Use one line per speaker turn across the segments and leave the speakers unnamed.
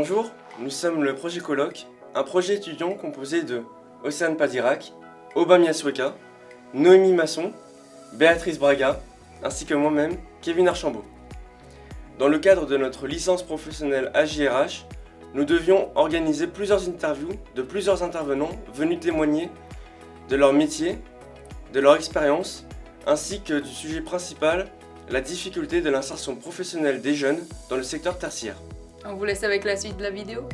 Bonjour, nous sommes le projet Colloque, un projet étudiant composé de Océane Padirac, Aubin Miasweka, Noémie Masson, Béatrice Braga, ainsi que moi-même, Kevin Archambault. Dans le cadre de notre licence professionnelle AJRH, nous devions organiser plusieurs interviews de plusieurs intervenants venus témoigner de leur métier, de leur expérience, ainsi que du sujet principal, la difficulté de l'insertion professionnelle des jeunes dans le secteur tertiaire.
On vous laisse avec la suite de la vidéo.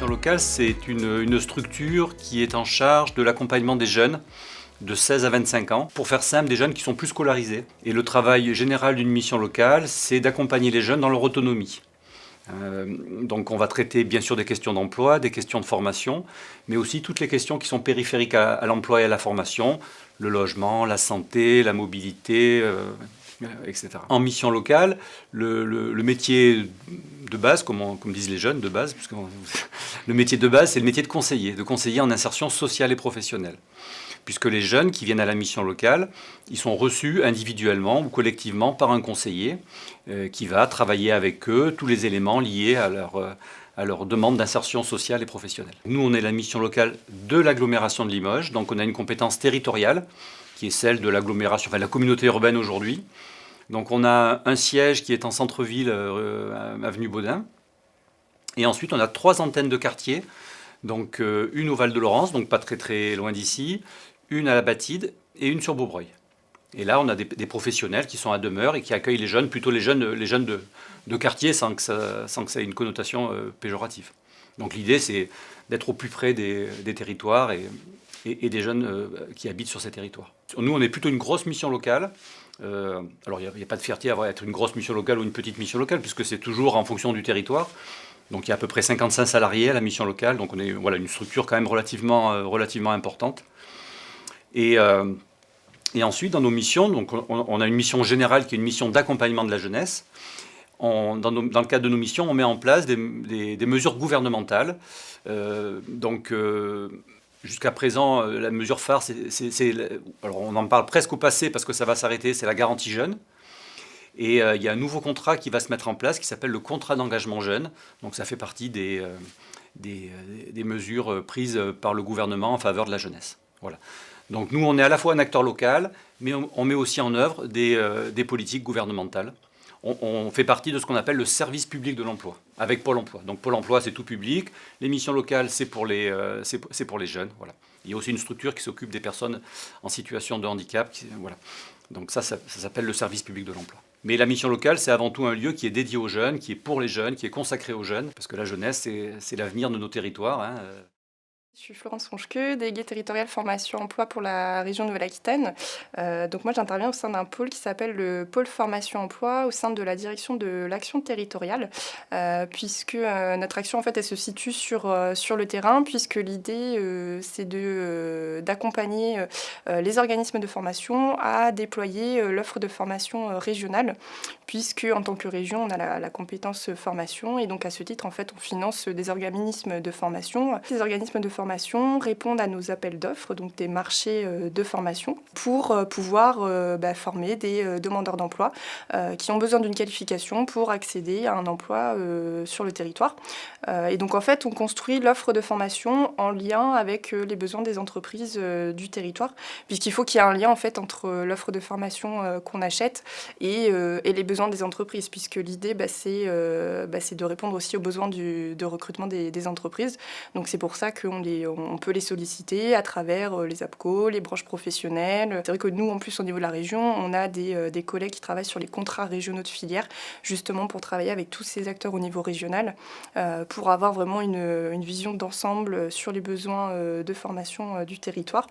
Locale, c'est une structure qui est en charge de l'accompagnement des jeunes de 16 à 25 ans. Pour faire simple, des jeunes qui sont plus scolarisés. Et le travail général d'une mission locale, c'est d'accompagner les jeunes dans leur autonomie. Donc on va traiter bien sûr des questions d'emploi, des questions de formation, mais aussi toutes les questions qui sont périphériques à l'emploi et à la formation, le logement, la santé, la mobilité, etc. En mission locale, le métier de base, comme disent les jeunes de base, puisque le métier de base, c'est le métier de conseiller en insertion sociale et professionnelle. Puisque les jeunes qui viennent à la mission locale, ils sont reçus individuellement ou collectivement par un conseiller qui va travailler avec eux tous les éléments liés à leur demande d'insertion sociale et professionnelle. Nous, on est la mission locale de l'agglomération de Limoges, donc on a une compétence territoriale qui est celle de l'agglomération, enfin la communauté urbaine aujourd'hui. Donc on a un siège qui est en centre-ville, avenue Baudin. Et ensuite, on a 3 antennes de quartier. Donc une au Val-de-Laurence, donc pas très loin d'ici, une à la Batide et une sur Beaubreuil. Et là, on a des professionnels qui sont à demeure et qui accueillent les jeunes, plutôt les jeunes de quartier, sans que ça ait une connotation péjorative. Donc l'idée, c'est d'être au plus près des territoires et des jeunes qui habitent sur ces territoires. Nous, on est plutôt une grosse mission locale. Alors, il n'y a pas de fierté à être une grosse mission locale ou une petite mission locale, puisque c'est toujours en fonction du territoire. Donc, il y a à peu près 55 salariés à la mission locale. Donc, on est une structure quand même relativement importante. Et ensuite, dans nos missions, donc on a une mission générale qui est une mission d'accompagnement de la jeunesse. Dans le cadre de nos missions, on met en place des mesures gouvernementales. Jusqu'à présent, la mesure phare, alors on en parle presque au passé parce que ça va s'arrêter, c'est la garantie jeune. Et il y a un nouveau contrat qui va se mettre en place qui s'appelle le contrat d'engagement jeune. Donc ça fait partie des mesures prises par le gouvernement en faveur de la jeunesse. Voilà. Donc nous, on est à la fois un acteur local, mais on met aussi en œuvre des politiques gouvernementales. On fait partie de ce qu'on appelle le service public de l'emploi, avec Pôle emploi. Donc Pôle emploi, c'est tout public. Les missions locales, c'est pour les jeunes. Voilà. Il y a aussi une structure qui s'occupe des personnes en situation de handicap. Voilà. Donc ça s'appelle le service public de l'emploi. Mais la mission locale, c'est avant tout un lieu qui est dédié aux jeunes, qui est pour les jeunes, qui est consacré aux jeunes, parce que la jeunesse, c'est l'avenir de nos territoires. Hein.
Je suis Florence Ronchqueux, déléguée territoriale formation emploi pour la région Nouvelle-Aquitaine. Donc moi j'interviens au sein d'un pôle qui s'appelle le pôle formation emploi au sein de la direction de l'action territoriale, puisque notre action en fait elle se situe sur le terrain, puisque l'idée c'est d'accompagner les organismes de formation à déployer l'offre de formation régionale, puisque en tant que région on a la compétence formation et donc à ce titre en fait on finance des organismes de formation. Ces organismes de formation répondent à nos appels d'offres, donc des marchés de formation, pour pouvoir former des demandeurs d'emploi qui ont besoin d'une qualification pour accéder à un emploi sur le territoire. Et donc en fait, on construit l'offre de formation en lien avec les besoins des entreprises du territoire, puisqu'il faut qu'il y ait un lien en fait entre l'offre de formation qu'on achète et les besoins des entreprises, puisque l'idée c'est de répondre aussi aux besoins de recrutement des entreprises. Donc c'est pour ça qu'on peut les solliciter à travers les APCO, les branches professionnelles. C'est vrai que nous, en plus, au niveau de la région, on a des collègues qui travaillent sur les contrats régionaux de filière, justement pour travailler avec tous ces acteurs au niveau régional, pour avoir vraiment une vision d'ensemble sur les besoins de formation du territoire.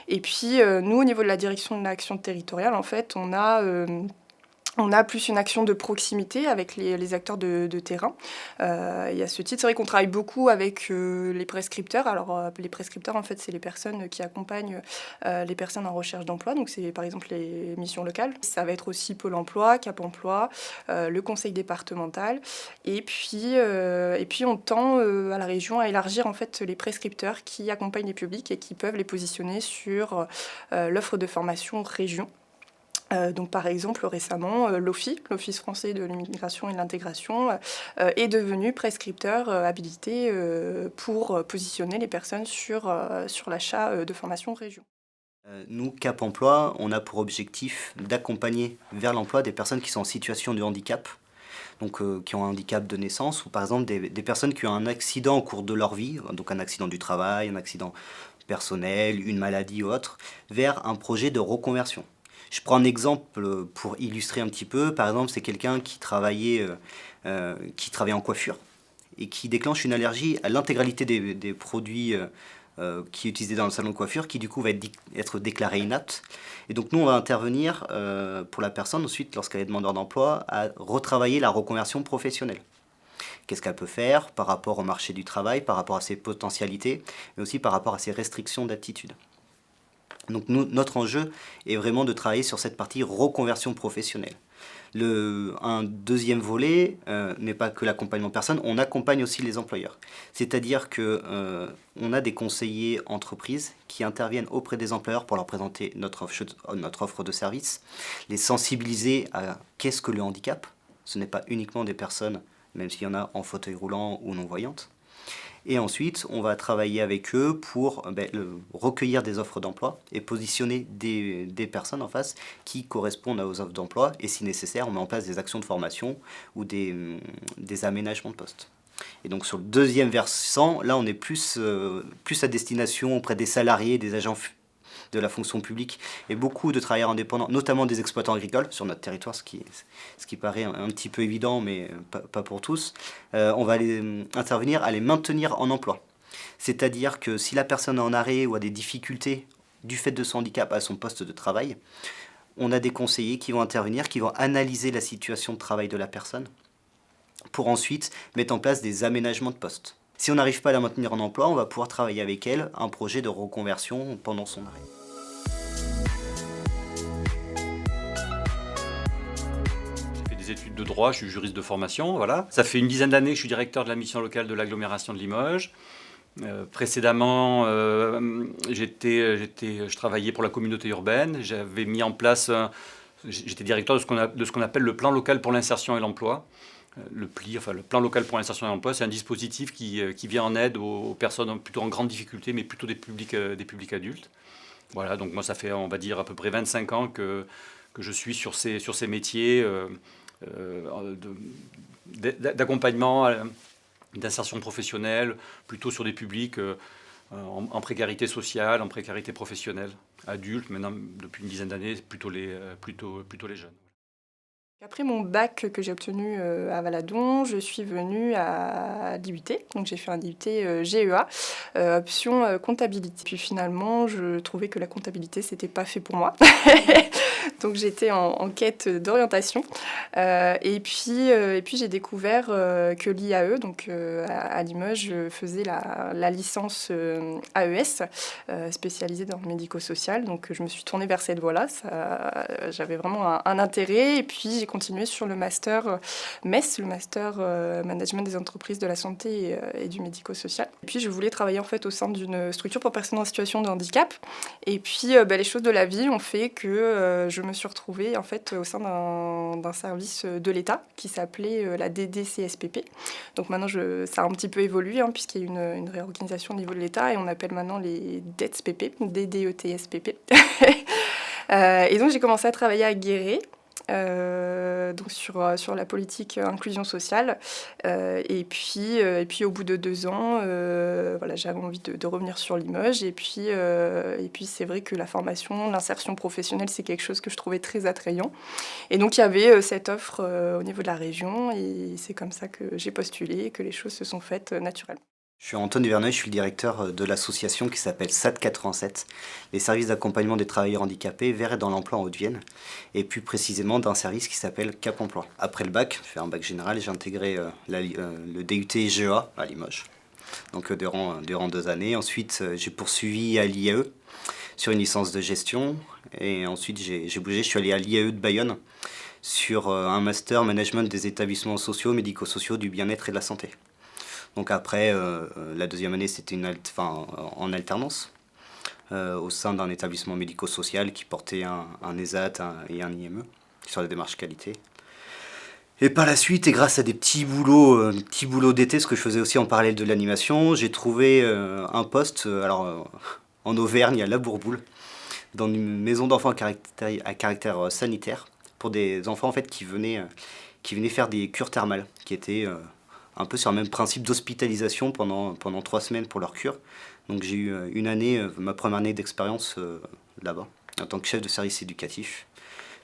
Et puis, nous, au niveau de la direction de l'action territoriale, en fait, on a On a plus une action de proximité avec les acteurs de terrain. Et à ce titre, c'est vrai qu'on travaille beaucoup avec les prescripteurs. Alors, les prescripteurs, en fait, c'est les personnes qui accompagnent les personnes en recherche d'emploi. Donc, c'est par exemple les missions locales. Ça va être aussi Pôle emploi, Cap emploi, le conseil départemental. Et puis on tend à la région à élargir en fait les prescripteurs qui accompagnent les publics et qui peuvent les positionner sur l'offre de formation région. Donc par exemple récemment l'Office français de l'immigration et de l'intégration est devenu prescripteur habilité pour positionner les personnes sur l'achat de formation région.
Nous, Cap Emploi, on a pour objectif d'accompagner vers l'emploi des personnes qui sont en situation de handicap, donc qui ont un handicap de naissance, ou par exemple des personnes qui ont un accident au cours de leur vie, donc un accident du travail, un accident personnel, une maladie ou autre, vers un projet de reconversion. Je prends un exemple pour illustrer un petit peu. Par exemple, c'est quelqu'un qui travaillait en coiffure et qui déclenche une allergie à l'intégralité des produits qui est utilisé dans le salon de coiffure, qui du coup va être déclaré inapte. Et donc nous, on va intervenir pour la personne ensuite, lorsqu'elle est demandeur d'emploi, à retravailler la reconversion professionnelle. Qu'est-ce qu'elle peut faire par rapport au marché du travail, par rapport à ses potentialités, mais aussi par rapport à ses restrictions d'aptitude. Donc notre enjeu est vraiment de travailler sur cette partie reconversion professionnelle. Un deuxième volet n'est pas que l'accompagnement personne, on accompagne aussi les employeurs. C'est-à-dire qu'on a des conseillers entreprises qui interviennent auprès des employeurs pour leur présenter notre offre de service, les sensibiliser à qu'est-ce que le handicap. Ce n'est pas uniquement des personnes, même s'il y en a en fauteuil roulant ou non-voyantes. Et ensuite, on va travailler avec eux pour recueillir des offres d'emploi et positionner des personnes en face qui correspondent aux offres d'emploi. Et si nécessaire, on met en place des actions de formation ou des aménagements de poste. Et donc sur le deuxième versant, là on est plus à destination auprès des salariés, des agents de la fonction publique et beaucoup de travailleurs indépendants, notamment des exploitants agricoles sur notre territoire, ce qui paraît un petit peu évident, mais pas pour tous. On va intervenir à les maintenir en emploi. C'est-à-dire que si la personne est en arrêt ou a des difficultés du fait de son handicap à son poste de travail, on a des conseillers qui vont intervenir, qui vont analyser la situation de travail de la personne pour ensuite mettre en place des aménagements de poste. Si on n'arrive pas à la maintenir en emploi, on va pouvoir travailler avec elle un projet de reconversion pendant son arrêt.
Études de droit, je suis juriste de formation, voilà. Ça fait une dizaine d'années que je suis directeur de la mission locale de l'agglomération de Limoges. Précédemment, je travaillais pour la communauté urbaine. J'avais mis en place, j'étais directeur de ce qu'on appelle le plan local pour l'insertion et l'emploi. Le plan local pour l'insertion et l'emploi, c'est un dispositif qui vient en aide aux personnes plutôt en grande difficulté, mais plutôt des publics adultes. Voilà, donc moi ça fait, on va dire, à peu près 25 ans que je suis sur ces métiers d'accompagnement, d'insertion professionnelle, plutôt sur des publics en précarité sociale, en précarité professionnelle, adultes, maintenant depuis une dizaine d'années, plutôt les jeunes.
Après mon bac que j'ai obtenu à Valadon, je suis venue à l'IUT, donc j'ai fait un IUT GEA, option comptabilité. Puis finalement, je trouvais que la comptabilité, c'était pas fait pour moi. Donc j'étais en quête d'orientation. Et puis j'ai découvert que l'IAE, donc à Limoges, je faisais la licence AES, spécialisée dans le médico-social. Donc je me suis tournée vers cette voie-là. J'avais vraiment un intérêt. Et puis j'ai continué sur le master MES, le master Management des entreprises de la santé et du médico-social. Et puis je voulais travailler en fait au sein d'une structure pour personnes en situation de handicap. Et puis les choses de la vie ont fait que je me suis retrouvée en fait au sein d'un service de l'État qui s'appelait la DDCSPP. Donc maintenant ça a un petit peu évolué puisqu'il y a une réorganisation au niveau de l'État et on appelle maintenant les DETSPP, DDETSPP. Et donc j'ai commencé à travailler à Guéret. Donc sur la politique inclusion sociale et puis au bout de 2 ans j'avais envie de revenir sur Limoges et puis c'est vrai que la formation, l'insertion professionnelle c'est quelque chose que je trouvais très attrayant et donc il y avait cette offre au niveau de la région et c'est comme ça que j'ai postulé et que les choses se sont faites naturellement.
Je suis Antoine Duverneuil, je suis le directeur de l'association qui s'appelle SAT 87, les services d'accompagnement des travailleurs handicapés vers et dans l'emploi en Haute-Vienne, et plus précisément d'un service qui s'appelle Cap Emploi. Après le bac, j'ai fait un bac général et j'ai intégré le DUT GEA à Limoges, donc durant 2 années. Ensuite, j'ai poursuivi à l'IAE sur une licence de gestion, et ensuite j'ai bougé, je suis allé à l'IAE de Bayonne sur un master management des établissements sociaux, médico-sociaux, du bien-être et de la santé. Donc après, la 2e année, c'était en alternance au sein d'un établissement médico-social qui portait un ESAT et un IME sur la démarche qualité. Et par la suite, et grâce à des petits boulots d'été, ce que je faisais aussi en parallèle de l'animation, j'ai trouvé un poste en Auvergne, à La Bourboule, dans une maison d'enfants à caractère sanitaire, pour des enfants en fait, qui venaient faire des cures thermales, qui étaient un peu sur le même principe d'hospitalisation pendant 3 semaines pour leur cure. Donc j'ai eu ma première année d'expérience là-bas, en tant que chef de service éducatif.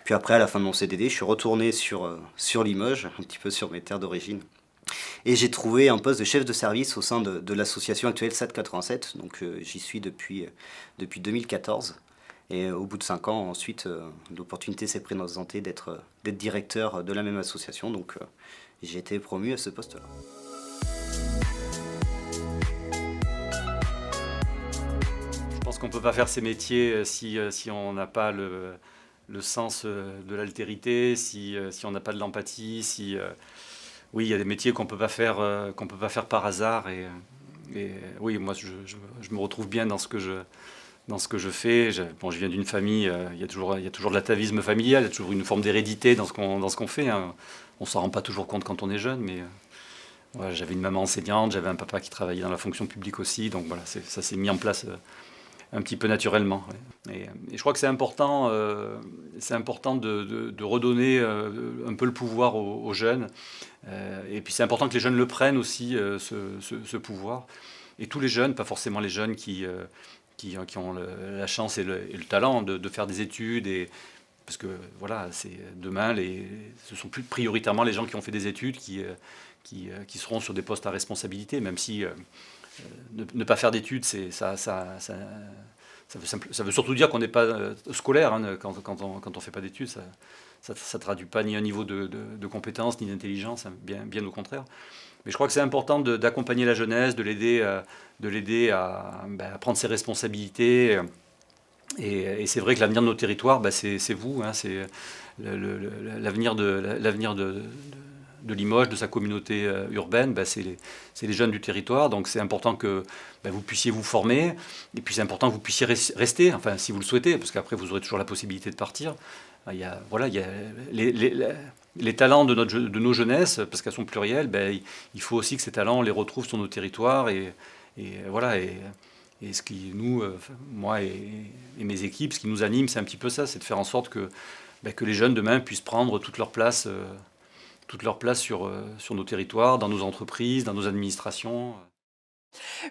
Puis après, à la fin de mon CDD, je suis retourné sur Limoges, un petit peu sur mes terres d'origine. Et j'ai trouvé un poste de chef de service au sein de l'association actuelle SAT 87. Donc j'y suis depuis 2014. Et au bout de 5 ans, ensuite, l'opportunité s'est présentée d'être directeur de la même association. Donc j'ai été promu à ce poste-là.
Je pense qu'on ne peut pas faire ces métiers si on n'a pas le sens de l'altérité, si on n'a pas de l'empathie, oui, il y a des métiers qu'on peut pas faire par hasard. Et oui, moi, je me retrouve bien dans ce que je fais. Je viens d'une famille, il y a toujours de l'atavisme familial, il y a toujours une forme d'hérédité dans ce qu'on fait, hein. On ne s'en rend pas toujours compte quand on est jeune, mais voilà, j'avais une maman enseignante, j'avais un papa qui travaillait dans la fonction publique aussi, donc voilà, ça s'est mis en place un petit peu naturellement. Ouais. Et je crois que c'est important de redonner un peu le pouvoir aux jeunes, et puis c'est important que les jeunes le prennent aussi, ce pouvoir. Et tous les jeunes, pas forcément les jeunes qui ont la chance et le talent de faire des études, parce que voilà, demain, ce sont plus prioritairement les gens qui ont fait des études qui seront sur des postes à responsabilité, même si ne pas faire d'études, ça veut surtout dire qu'on n'est pas scolaire, hein, quand on ne fait pas d'études. Ça ne traduit pas ni un niveau de compétence ni d'intelligence, hein, bien au contraire. Mais je crois que c'est important d'accompagner la jeunesse, de l'aider à prendre ses responsabilités. Et c'est vrai que l'avenir de nos territoires, c'est vous, hein, c'est l'avenir de Limoges, de sa communauté urbaine, c'est les jeunes du territoire. Donc c'est important que vous puissiez vous former, et puis c'est important que vous puissiez rester, enfin si vous le souhaitez, parce qu'après vous aurez toujours la possibilité de partir. Il y a les talents de nos jeunesses, parce qu'elles sont plurielles, il faut aussi que ces talents, on les retrouve sur nos territoires. Et ce qui moi et mes équipes, ce qui nous anime, c'est un petit peu ça, c'est de faire en sorte que les jeunes demain puissent prendre toute leur place sur nos territoires, dans nos entreprises, dans nos administrations.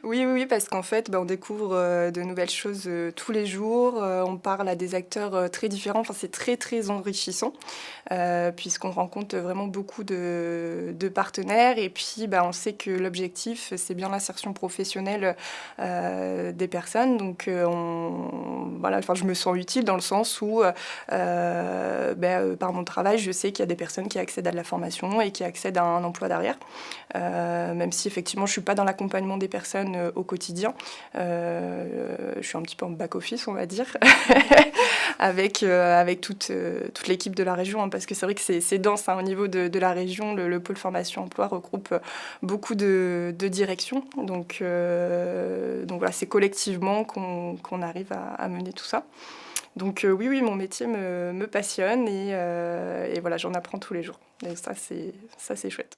Oui, parce qu'en fait, on découvre de nouvelles choses tous les jours. On parle à des acteurs très différents. Enfin, c'est très, très enrichissant, puisqu'on rencontre vraiment beaucoup de partenaires. Et puis, on sait que l'objectif, c'est bien l'insertion professionnelle des personnes. Donc, je me sens utile dans le sens où, par mon travail, je sais qu'il y a des personnes qui accèdent à de la formation et qui accèdent à un emploi derrière. Même si, effectivement, je ne suis pas dans l'accompagnement des personnes au quotidien. Je suis un petit peu en back-office, on va dire, avec toute l'équipe de la région, hein, parce que c'est vrai que c'est dense, hein, au niveau de la région. Le pôle formation emploi regroupe beaucoup de directions. Donc voilà, c'est collectivement qu'on arrive à mener tout ça. Donc oui, mon métier me passionne et voilà, j'en apprends tous les jours. Et ça, c'est chouette.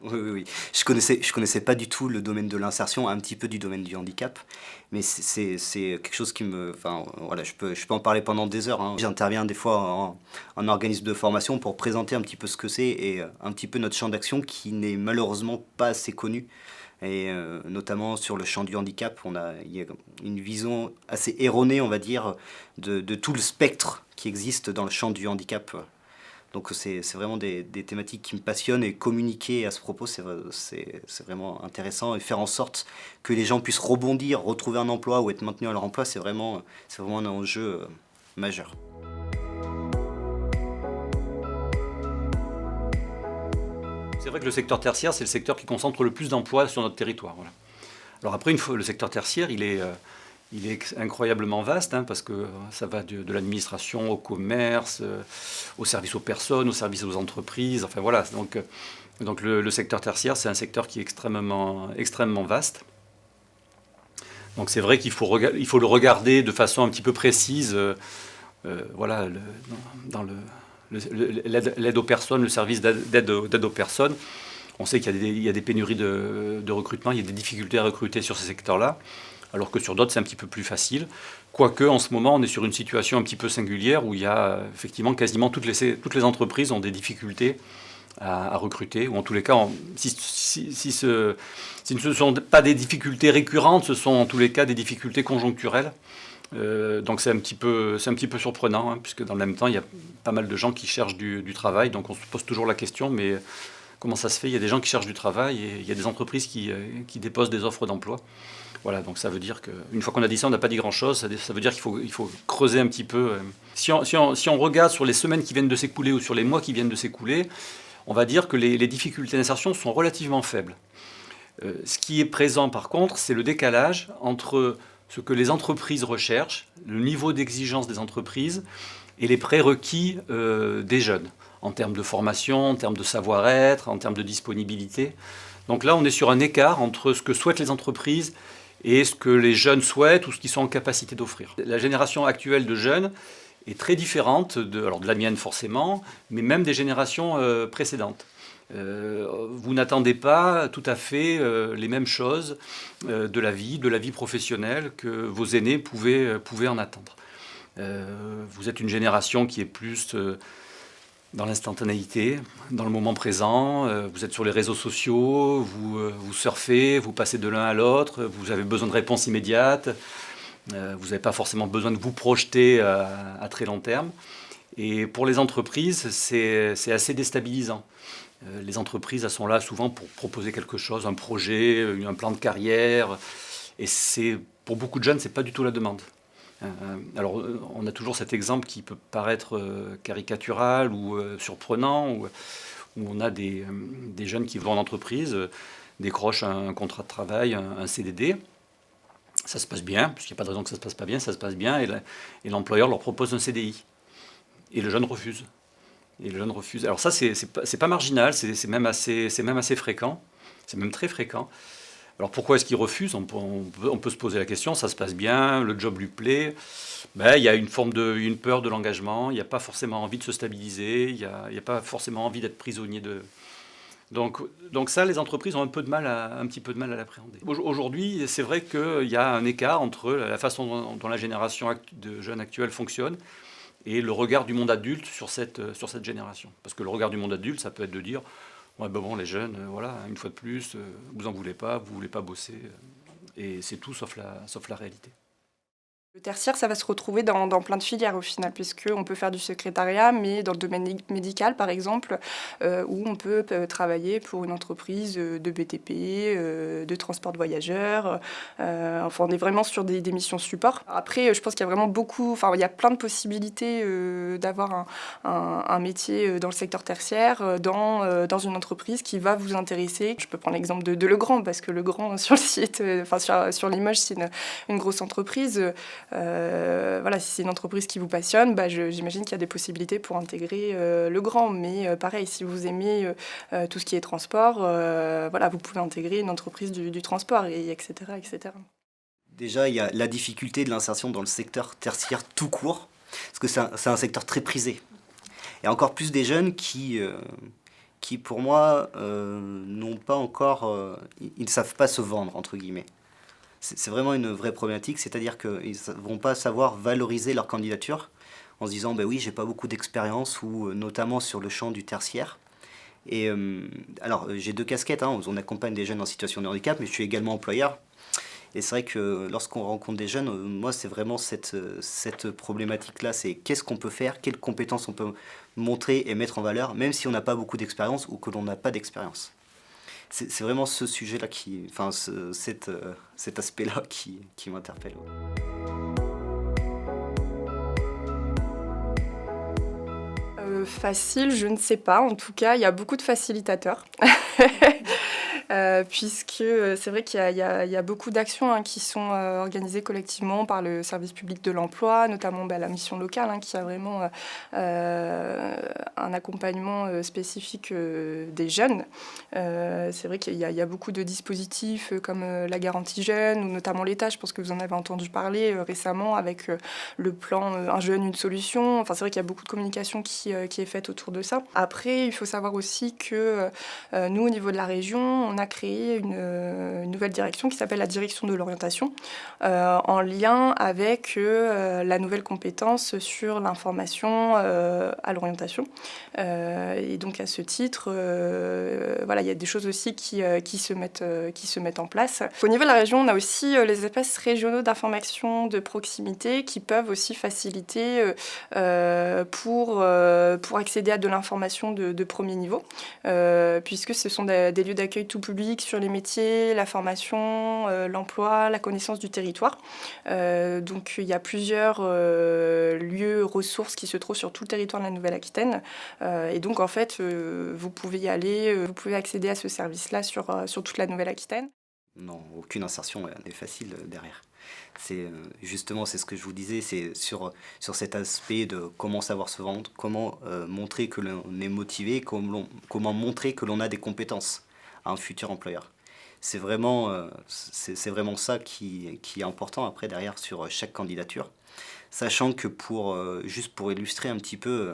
Oui. Je connaissais pas du tout le domaine de l'insertion, un petit peu du domaine du handicap, mais c'est quelque chose qui me... Enfin, voilà, je peux en parler pendant des heures, hein. J'interviens des fois en organisme de formation pour présenter un petit peu ce que c'est et un petit peu notre champ d'action qui n'est malheureusement pas assez connu. Et notamment sur le champ du handicap, il y a une vision assez erronée, on va dire, de tout le spectre qui existe dans le champ du handicap. Donc c'est vraiment des thématiques qui me passionnent, et communiquer à ce propos, c'est vraiment intéressant, et faire en sorte que les gens puissent rebondir, retrouver un emploi ou être maintenus à leur emploi, c'est vraiment un enjeu majeur.
C'est vrai que le secteur tertiaire, c'est le secteur qui concentre le plus d'emplois sur notre territoire. Voilà. Alors après, le secteur tertiaire, il est incroyablement vaste, hein, parce que ça va de l'administration au commerce, aux services aux personnes, aux services aux entreprises. Enfin voilà, donc le secteur tertiaire, c'est un secteur qui est extrêmement vaste. Donc c'est vrai qu'il faut le regarder de façon un petit peu précise. Voilà, dans l'aide aux personnes, le service d'aide aux personnes. On sait qu'il y a des pénuries de recrutement, il y a des difficultés à recruter sur ces secteurs-là, alors que sur d'autres, c'est un petit peu plus facile. Quoique, en ce moment, on est sur une situation un petit peu singulière où il y a effectivement quasiment toutes les entreprises ont des difficultés à recruter, ou en tous les cas, si ce ne sont pas des difficultés récurrentes, ce sont en tous les cas des difficultés conjoncturelles. Donc c'est un petit peu surprenant, hein, puisque dans le même temps, il y a pas mal de gens qui cherchent du travail, donc on se pose toujours la question, mais comment ça se fait? Il y a des gens qui cherchent du travail et il y a des entreprises qui déposent des offres d'emploi. Voilà, donc ça veut dire qu'une fois qu'on a dit ça, on n'a pas dit grand-chose. Ça veut dire qu'il faut creuser un petit peu. Si on regarde sur les semaines qui viennent de s'écouler ou sur les mois qui viennent de s'écouler, on va dire que les difficultés d'insertion sont relativement faibles. Ce qui est présent, par contre, c'est le décalage entre ce que les entreprises recherchent, le niveau d'exigence des entreprises et les prérequis des jeunes, en termes de formation, en termes de savoir-être, en termes de disponibilité. Donc là, on est sur un écart entre ce que souhaitent les entreprises et ce que les jeunes souhaitent ou ce qu'ils sont en capacité d'offrir. La génération actuelle de jeunes est très différente de la mienne forcément, mais même des générations précédentes. Vous n'attendez pas tout à fait les mêmes choses de la vie professionnelle que vos aînés pouvaient en attendre. Vous êtes une génération qui est plus dans l'instantanéité, dans le moment présent. Vous êtes sur les réseaux sociaux, vous surfez, vous passez de l'un à l'autre, vous avez besoin de réponses immédiates, vous n'avez pas forcément besoin de vous projeter à très long terme. Et pour les entreprises, c'est assez déstabilisant. Les entreprises, elles sont là souvent pour proposer quelque chose, un projet, un plan de carrière. Et pour beaucoup de jeunes, ce n'est pas du tout la demande. Alors, on a toujours cet exemple qui peut paraître caricatural ou surprenant, où on a des jeunes qui vont en entreprise, décrochent un contrat de travail, un CDD. Ça se passe bien, puisqu'il n'y a pas de raison que ça ne se passe pas bien, ça se passe bien, et l'employeur leur propose un CDI. Et le jeune refuse. Alors ça, c'est pas marginal, c'est même assez fréquent, c'est même très fréquent. Alors pourquoi est-ce qu'il refuse? On peut se poser la question. Ça se passe bien, le job lui plaît, il y a une peur de l'engagement, il n'y a pas forcément envie de se stabiliser, il n'y a pas forcément envie d'être prisonnier de... Donc ça, les entreprises ont un petit peu de mal à l'appréhender. Aujourd'hui, c'est vrai qu'il y a un écart entre la façon dont la génération de jeunes actuels fonctionne et le regard du monde adulte sur cette génération. Parce que le regard du monde adulte, ça peut être de dire ouais, bon, les jeunes, voilà, une fois de plus, vous en voulez pas, vous voulez pas bosser, et c'est tout sauf la réalité.
Le tertiaire, ça va se retrouver dans plein de filières au final, puisqu'on peut faire du secrétariat, mais dans le domaine médical, par exemple, où on peut travailler pour une entreprise de BTP, de transport de voyageurs. Enfin, on est vraiment sur des missions support. Après, je pense qu'il y a vraiment il y a plein de possibilités d'avoir un métier dans le secteur tertiaire, dans une entreprise qui va vous intéresser. Je peux prendre l'exemple de Legrand, parce que Legrand, sur le site, sur Limoges, c'est une grosse entreprise. Voilà, si c'est une entreprise qui vous passionne, j'imagine qu'il y a des possibilités pour intégrer Legrand. Mais pareil, si vous aimez tout ce qui est transport, voilà, vous pouvez intégrer une entreprise du transport, etc., etc.
Déjà, il y a la difficulté de l'insertion dans le secteur tertiaire tout court, parce que c'est un secteur très prisé. Et encore plus des jeunes qui pour moi, n'ont pas encore... ils ne savent pas se vendre, entre guillemets. C'est vraiment une vraie problématique, c'est-à-dire qu'ils ne vont pas savoir valoriser leur candidature en se disant oui, j'ai pas beaucoup d'expérience, ou notamment sur le champ du tertiaire. Et alors, j'ai deux casquettes, on accompagne des jeunes en situation de handicap, mais je suis également employeur. Et c'est vrai que lorsqu'on rencontre des jeunes, moi c'est vraiment cette problématique-là, c'est qu'est-ce qu'on peut faire, quelles compétences on peut montrer et mettre en valeur, même si on n'a pas beaucoup d'expérience ou que l'on n'a pas d'expérience. C'est vraiment ce sujet-là cet aspect-là qui m'interpelle.
Facile, je ne sais pas. En tout cas, il y a beaucoup de facilitateurs. Puisque c'est vrai qu'il y a beaucoup d'actions qui sont organisées collectivement par le service public de l'emploi, notamment la mission locale, qui a vraiment un accompagnement spécifique des jeunes. C'est vrai qu'il y a beaucoup de dispositifs comme la garantie jeune, ou notamment l'État, je pense que vous en avez entendu parler récemment, avec le plan Un jeune, une solution. Enfin, c'est vrai qu'il y a beaucoup de communication qui est faite autour de ça. Après, il faut savoir aussi que nous, au niveau de la région, on a créé une nouvelle direction qui s'appelle la direction de l'orientation, en lien avec la nouvelle compétence sur l'information à l'orientation. Et donc à ce titre, il y a des choses aussi qui se mettent en place. Au niveau de la région, on a aussi les espaces régionaux d'information de proximité qui peuvent aussi faciliter pour accéder à de l'information de premier niveau, puisque ce sont des lieux d'accueil tout public sur les métiers, la formation, l'emploi, la connaissance du territoire. Donc il y a plusieurs lieux ressources qui se trouvent sur tout le territoire de la Nouvelle-Aquitaine. Et donc en fait, vous pouvez y aller, vous pouvez accéder à ce service-là sur toute la Nouvelle-Aquitaine.
Non, aucune insertion n'est facile derrière. C'est justement, c'est ce que je vous disais, c'est sur cet aspect de comment savoir se vendre, comment montrer que l'on est motivé, comment montrer que l'on a des compétences à un futur employeur. C'est vraiment ça qui est important après derrière sur chaque candidature. Sachant que juste pour illustrer un petit peu,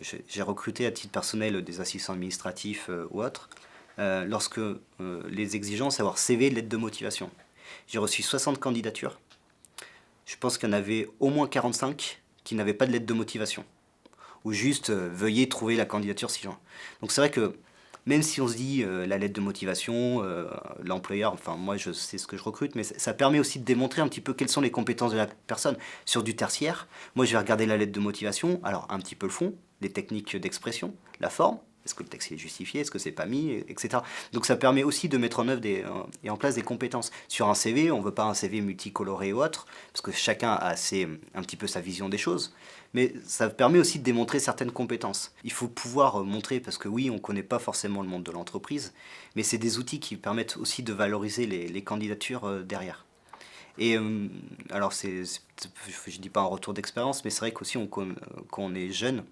j'ai recruté à titre personnel des assistants administratifs ou autres, lorsque les exigences, avoir CV, lettre de motivation. J'ai reçu 60 candidatures. Je pense qu'il y en avait au moins 45 qui n'avaient pas de lettre de motivation. Ou juste veuillez trouver la candidature si joint. Donc c'est vrai que même si on se dit la lettre de motivation, l'employeur, enfin moi je sais ce que je recrute, mais ça permet aussi de démontrer un petit peu quelles sont les compétences de la personne. Sur du tertiaire, moi je vais regarder la lettre de motivation, alors un petit peu le fond, les techniques d'expression, la forme, est-ce que le texte est justifié, est-ce que c'est pas mis, etc. Donc ça permet aussi de mettre en œuvre et en place des compétences. Sur un CV, on ne veut pas un CV multicoloré ou autre, parce que chacun a un petit peu sa vision des choses, mais ça permet aussi de démontrer certaines compétences. Il faut pouvoir montrer, parce que oui, on ne connaît pas forcément le monde de l'entreprise, mais c'est des outils qui permettent aussi de valoriser les candidatures derrière. Et alors, je ne dis pas un retour d'expérience, mais c'est vrai qu'aussi, quand on est jeune,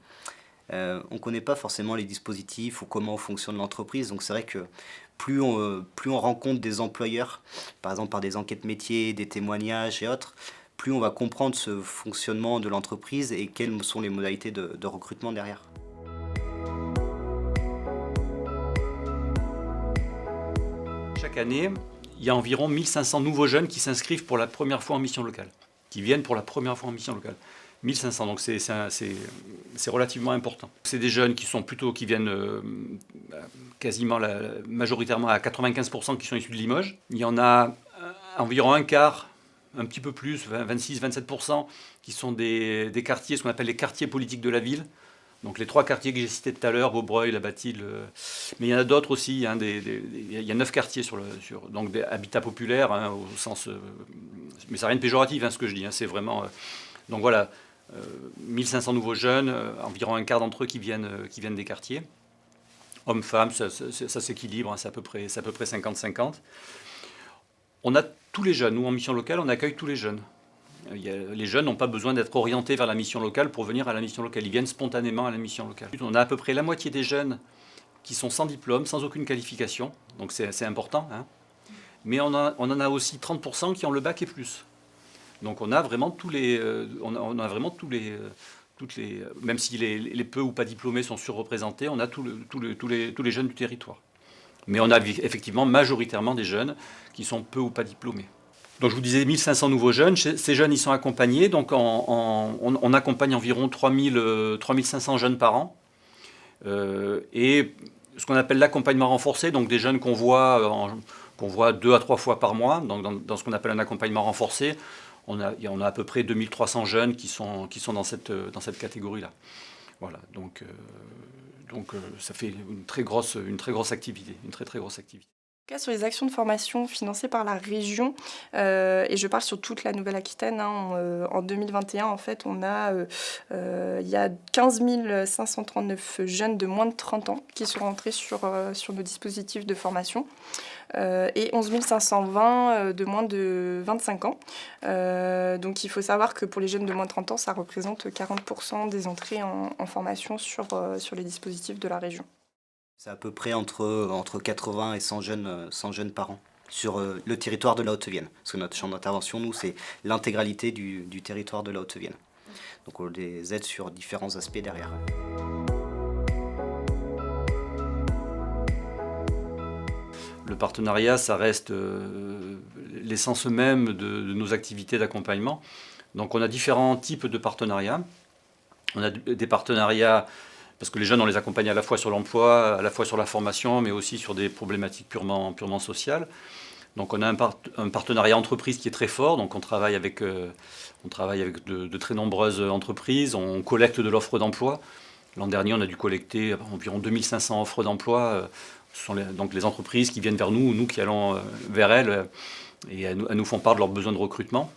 on ne connaît pas forcément les dispositifs ou comment fonctionne l'entreprise. Donc c'est vrai que plus on rencontre des employeurs, par exemple par des enquêtes métiers, des témoignages et autres, plus on va comprendre ce fonctionnement de l'entreprise et quelles sont les modalités de recrutement derrière.
Chaque année, il y a environ 1500 nouveaux jeunes qui s'inscrivent pour la première fois en mission locale, qui viennent pour la première fois en mission locale. 1500, donc c'est relativement important. C'est des jeunes qui viennent quasiment majoritairement à 95% qui sont issus de Limoges. Il y en a environ un quart, un petit peu plus, 26-27%, qui sont des quartiers, ce qu'on appelle les quartiers politiques de la ville. Donc les 3 quartiers que j'ai cités tout à l'heure, Beaubreuil, La Bâtie, mais il y en a d'autres aussi. Il y a 9 quartiers donc des habitats populaires, au sens, mais ça n'a rien de péjoratif, ce que je dis. C'est vraiment. Donc voilà, 1500 nouveaux jeunes, environ un quart d'entre eux qui viennent des quartiers. Hommes-femmes, ça s'équilibre, c'est à peu près 50-50. On a tous les jeunes. Nous, en mission locale, on accueille tous les jeunes. Les jeunes n'ont pas besoin d'être orientés vers la mission locale pour venir à la mission locale. Ils viennent spontanément à la mission locale. On a à peu près la moitié des jeunes qui sont sans diplôme, sans aucune qualification. Donc c'est important. Mais on en a aussi 30% qui ont le bac et plus. Donc on a vraiment même si les peu ou pas diplômés sont surreprésentés, on a tous les jeunes du territoire. Mais on a effectivement majoritairement des jeunes qui sont peu ou pas diplômés. Donc je vous disais 1500 nouveaux jeunes. Ces jeunes, ils sont accompagnés. Donc on accompagne environ 3500 jeunes par an. Et ce qu'on appelle l'accompagnement renforcé, donc des jeunes qu'on voit qu'on voit 2 à 3 fois par mois, donc dans ce qu'on appelle un accompagnement renforcé. On a à peu près 2300 jeunes qui sont dans cette catégorie-là. Voilà, donc ça fait une très grosse activité, une très grosse activité.
En tout cas, sur les actions de formation financées par la région, et je parle sur toute la Nouvelle-Aquitaine, en 2021, en fait, il y a 15 539 jeunes de moins de 30 ans qui sont rentrés sur nos dispositifs de formation, et 11 520 de moins de 25 ans. Donc il faut savoir que pour les jeunes de moins de 30 ans, ça représente 40% des entrées en formation sur les dispositifs de la région.
C'est à peu près entre 80 et 100 jeunes par an sur le territoire de la Haute-Vienne. Parce que notre champ d'intervention, nous, c'est l'intégralité du territoire de la Haute-Vienne. Donc on les aide sur différents aspects derrière.
Le partenariat, ça reste l'essence même de nos activités d'accompagnement. Donc on a différents types de partenariats. On a des partenariats, parce que les jeunes, on les accompagne à la fois sur l'emploi, à la fois sur la formation, mais aussi sur des problématiques purement sociales. Donc on a un partenariat entreprise qui est très fort. Donc on travaille avec de très nombreuses entreprises. On collecte de l'offre d'emploi. L'an dernier, on a dû collecter environ 2500 offres d'emploi. Ce sont donc les entreprises qui viennent vers nous, ou nous qui allons vers elles, et elles nous font part de leurs besoins de recrutement.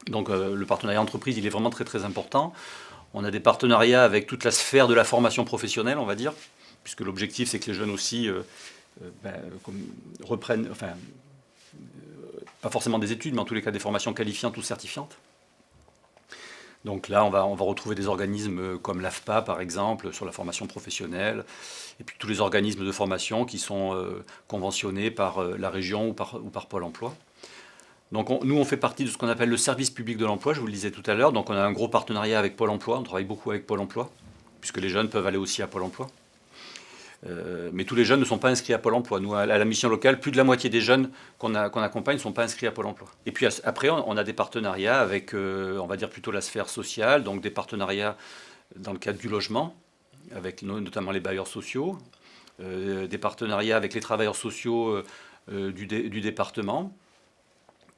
Donc le partenariat entreprise, il est vraiment très important. On a des partenariats avec toute la sphère de la formation professionnelle, on va dire, puisque l'objectif, c'est que les jeunes aussi reprennent, pas forcément des études, mais en tous les cas des formations qualifiantes ou certifiantes. Donc là, on va retrouver des organismes comme l'AFPA, par exemple, sur la formation professionnelle, et puis tous les organismes de formation qui sont conventionnés par la région ou par Pôle emploi. Donc nous, on fait partie de ce qu'on appelle le service public de l'emploi, je vous le disais tout à l'heure. Donc on a un gros partenariat avec Pôle emploi, on travaille beaucoup avec Pôle emploi, puisque les jeunes peuvent aller aussi à Pôle emploi. Mais tous les jeunes ne sont pas inscrits à Pôle emploi. Nous, à la mission locale, plus de la moitié des jeunes qu'on accompagne ne sont pas inscrits à Pôle emploi. Et puis après, on a des partenariats avec, on va dire plutôt la sphère sociale, donc des partenariats dans le cadre du logement, avec notamment les bailleurs sociaux, des partenariats avec les travailleurs sociaux du département.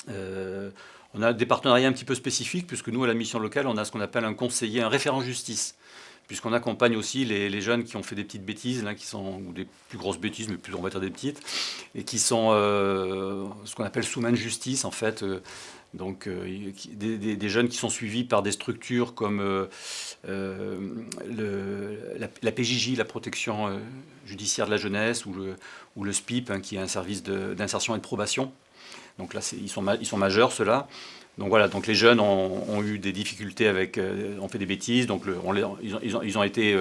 On a des partenariats un petit peu spécifiques, puisque nous, à la mission locale, on a ce qu'on appelle un conseiller, un référent justice, puisqu'on accompagne aussi les jeunes qui ont fait des petites bêtises, là, ou des plus grosses bêtises, mais plus on va dire des petites, et qui sont ce qu'on appelle sous main de justice, en fait. Donc des jeunes qui sont suivis par des structures comme la PJJ, la protection judiciaire de la jeunesse, ou le SPIP, hein, qui est un service d'insertion et de probation. Donc là, ils sont majeurs, ceux-là. Donc voilà, donc les jeunes ont eu des difficultés ont fait des bêtises, donc ils ont été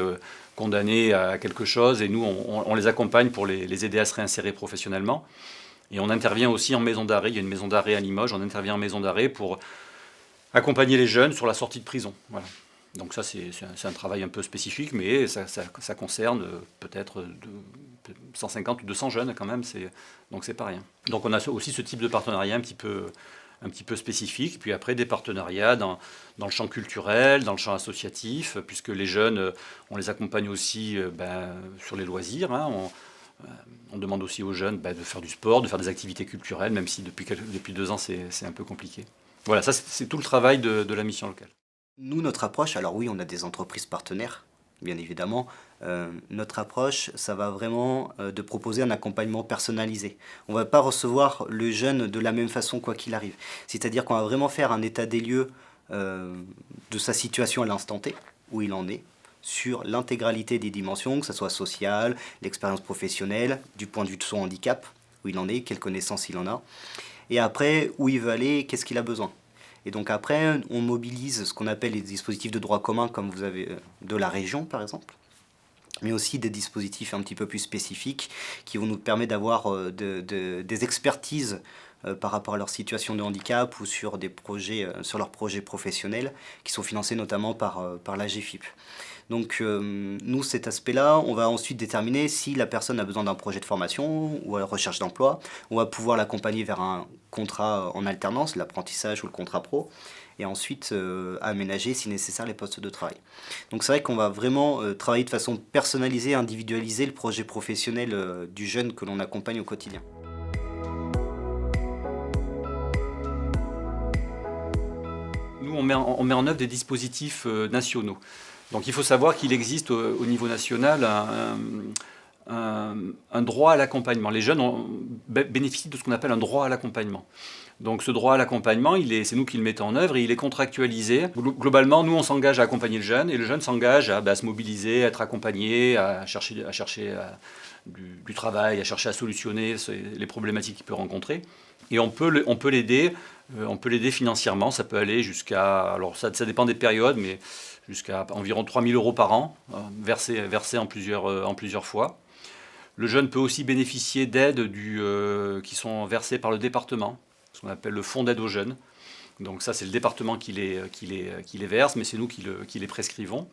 condamnés à quelque chose, et nous, on les accompagne pour les aider à se réinsérer professionnellement. Et on intervient aussi en maison d'arrêt. Il y a une maison d'arrêt à Limoges, on intervient en maison d'arrêt pour accompagner les jeunes sur la sortie de prison. Voilà. Donc ça, c'est un travail un peu spécifique, mais ça concerne peut-être 150 ou 200 jeunes quand même, donc c'est pas rien. Donc on a aussi ce type de partenariat un petit peu spécifique, puis après des partenariats dans le champ culturel, dans le champ associatif, puisque les jeunes, on les accompagne aussi sur les loisirs, hein. On demande aussi aux jeunes de faire du sport, de faire des activités culturelles, même si depuis 2 ans c'est un peu compliqué. Voilà, ça c'est tout le travail de la mission locale.
Nous, notre approche, alors oui, on a des entreprises partenaires, bien évidemment. Notre approche, ça va vraiment de proposer un accompagnement personnalisé. On ne va pas recevoir le jeune de la même façon quoi qu'il arrive. C'est-à-dire qu'on va vraiment faire un état des lieux de sa situation à l'instant T, où il en est, sur l'intégralité des dimensions, que ce soit sociale, l'expérience professionnelle, du point de vue de son handicap, où il en est, quelles connaissances il en a, et après, où il veut aller, qu'est-ce qu'il a besoin. Et donc après, on mobilise ce qu'on appelle les dispositifs de droit commun, comme vous avez de la région par exemple, mais aussi des dispositifs un petit peu plus spécifiques qui vont nous permettre d'avoir des expertises par rapport à leur situation de handicap ou sur des projets, sur leurs projets professionnels qui sont financés notamment par la GFIP. Donc nous, cet aspect-là, on va ensuite déterminer si la personne a besoin d'un projet de formation ou à la recherche d'emploi. On va pouvoir l'accompagner vers un contrat en alternance, l'apprentissage ou le contrat pro, et ensuite aménager si nécessaire les postes de travail. Donc c'est vrai qu'on va vraiment travailler de façon personnalisée, individualiser le projet professionnel du jeune que l'on accompagne au quotidien.
on met en œuvre des dispositifs nationaux. Donc il faut savoir qu'il existe au niveau national un droit à l'accompagnement. Les jeunes bénéficient de ce qu'on appelle un droit à l'accompagnement. Donc ce droit à l'accompagnement, c'est nous qui le mettons en œuvre et il est contractualisé. Globalement, nous on s'engage à accompagner le jeune et le jeune s'engage à se mobiliser, à être accompagné, à chercher du travail, à chercher à solutionner les problématiques qu'il peut rencontrer. Et on peut l'aider financièrement, ça peut aller jusqu'à, alors ça dépend des périodes, mais jusqu'à environ 3 000 € par an, versés en plusieurs fois. Le jeune peut aussi bénéficier d'aides qui sont versées par le département, ce qu'on appelle le fonds d'aide aux jeunes. Donc ça, c'est le département qui les verse, mais c'est nous qui les prescrivons.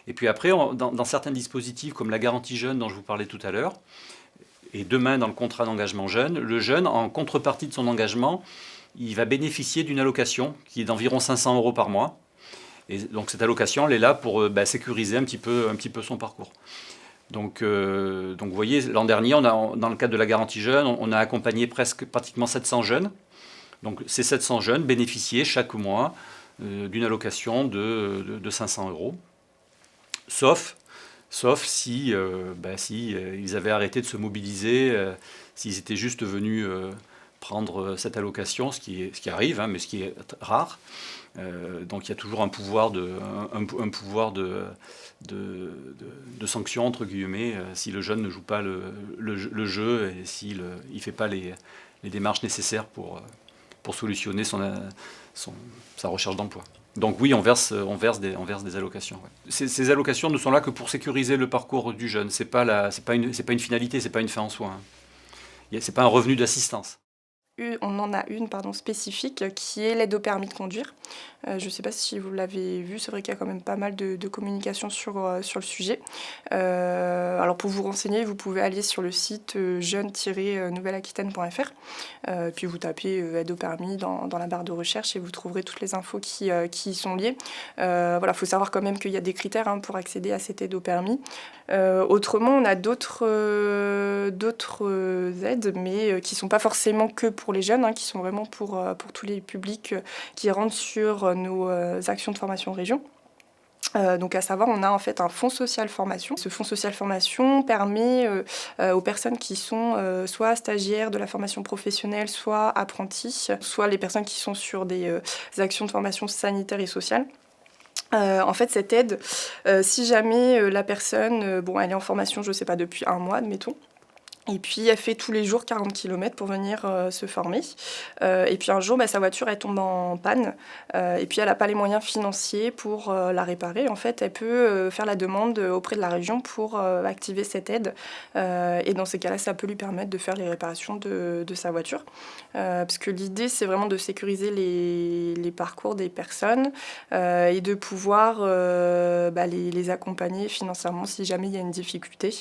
Et puis après, dans certains dispositifs, comme la garantie jeune dont je vous parlais tout à l'heure, et demain dans le contrat d'engagement jeune, le jeune, en contrepartie de son engagement, il va bénéficier d'une allocation qui est d'environ 500 € par mois. Et donc cette allocation, elle est là pour sécuriser un petit peu son parcours. Donc vous voyez, l'an dernier, dans le cadre de la garantie jeune, on a accompagné pratiquement 700 jeunes. Donc ces 700 jeunes bénéficiaient chaque mois d'une allocation de 500 €. Sauf si ils avaient arrêté de se mobiliser, s'ils étaient juste venus prendre cette allocation, ce qui arrive, mais ce qui est rare. Donc il y a toujours un pouvoir de sanction, entre guillemets, si le jeune ne joue pas le jeu et s'il ne fait pas les démarches nécessaires pour solutionner sa recherche d'emploi. Donc oui, on verse des allocations. Ouais. Ces allocations ne sont là que pour sécuriser le parcours du jeune. C'est pas une finalité, c'est pas une fin en soi. C'est pas un revenu d'assistance.
On en a une spécifique qui est l'aide au permis de conduire. Je ne sais pas si vous l'avez vu, c'est vrai qu'il y a quand même pas mal de communication sur le sujet. Alors pour vous renseigner, vous pouvez aller sur le site jeune-nouvelle-aquitaine.fr, puis vous tapez aide au permis dans la barre de recherche et vous trouverez toutes les infos qui y sont liées. Voilà, faut savoir quand même qu'il y a des critères pour accéder à cette aide au permis. Autrement, on a d'autres aides, mais qui ne sont pas forcément que pour les jeunes, qui sont vraiment pour tous les publics qui rentrent sur nos actions de formation région. Donc à savoir, on a en fait un fonds social formation. Ce fonds social formation permet aux personnes qui sont soit stagiaires de la formation professionnelle, soit apprentis, soit les personnes qui sont sur des actions de formation sanitaire et sociale. En fait, cette aide, si jamais la personne, elle est en formation, je ne sais pas, depuis 1 mois, admettons, et puis elle fait tous les jours 40 km pour venir se former. Et puis un jour, sa voiture elle tombe en panne. Et puis elle n'a pas les moyens financiers pour la réparer. En fait, elle peut faire la demande auprès de la région pour activer cette aide. Et dans ces cas-là, ça peut lui permettre de faire les réparations de sa voiture. Parce que l'idée, c'est vraiment de sécuriser les parcours des personnes et de pouvoir les accompagner financièrement si jamais il y a une difficulté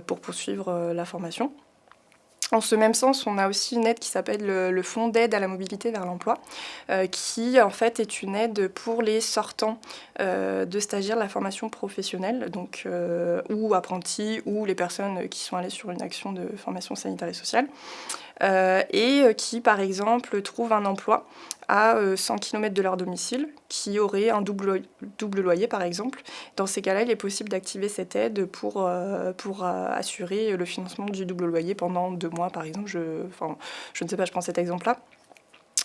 pour poursuivre la formation. En ce même sens, on a aussi une aide qui s'appelle le Fonds d'aide à la mobilité vers l'emploi, qui en fait est une aide pour les sortants de stagiaires de la formation professionnelle, donc, ou apprentis, ou les personnes qui sont allées sur une action de formation sanitaire et sociale, et qui par exemple trouvent un emploi à 100 km de leur domicile, qui aurait un double loyer par exemple. Dans ces cas-là, il est possible d'activer cette aide pour assurer le financement du double loyer pendant 2 mois par exemple. Je ne sais pas, je prends cet exemple-là.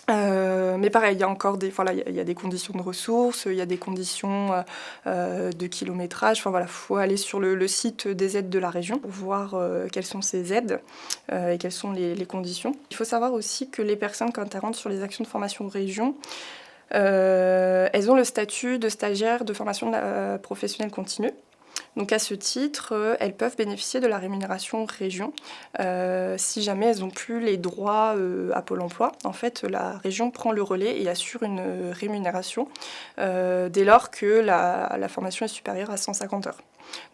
Mais pareil, il y a encore il y a des conditions de ressources, il y a des conditions de kilométrage. Il faut aller sur le site des aides de la région pour voir quelles sont ces aides et quelles sont les conditions. Il faut savoir aussi que les personnes, quand elles rentrent sur les actions de formation région, elles ont le statut de stagiaire de formation professionnelle continue. Donc à ce titre, elles peuvent bénéficier de la rémunération région si jamais elles n'ont plus les droits à Pôle emploi. En fait, la région prend le relais et assure une rémunération dès lors que la formation est supérieure à 150 heures.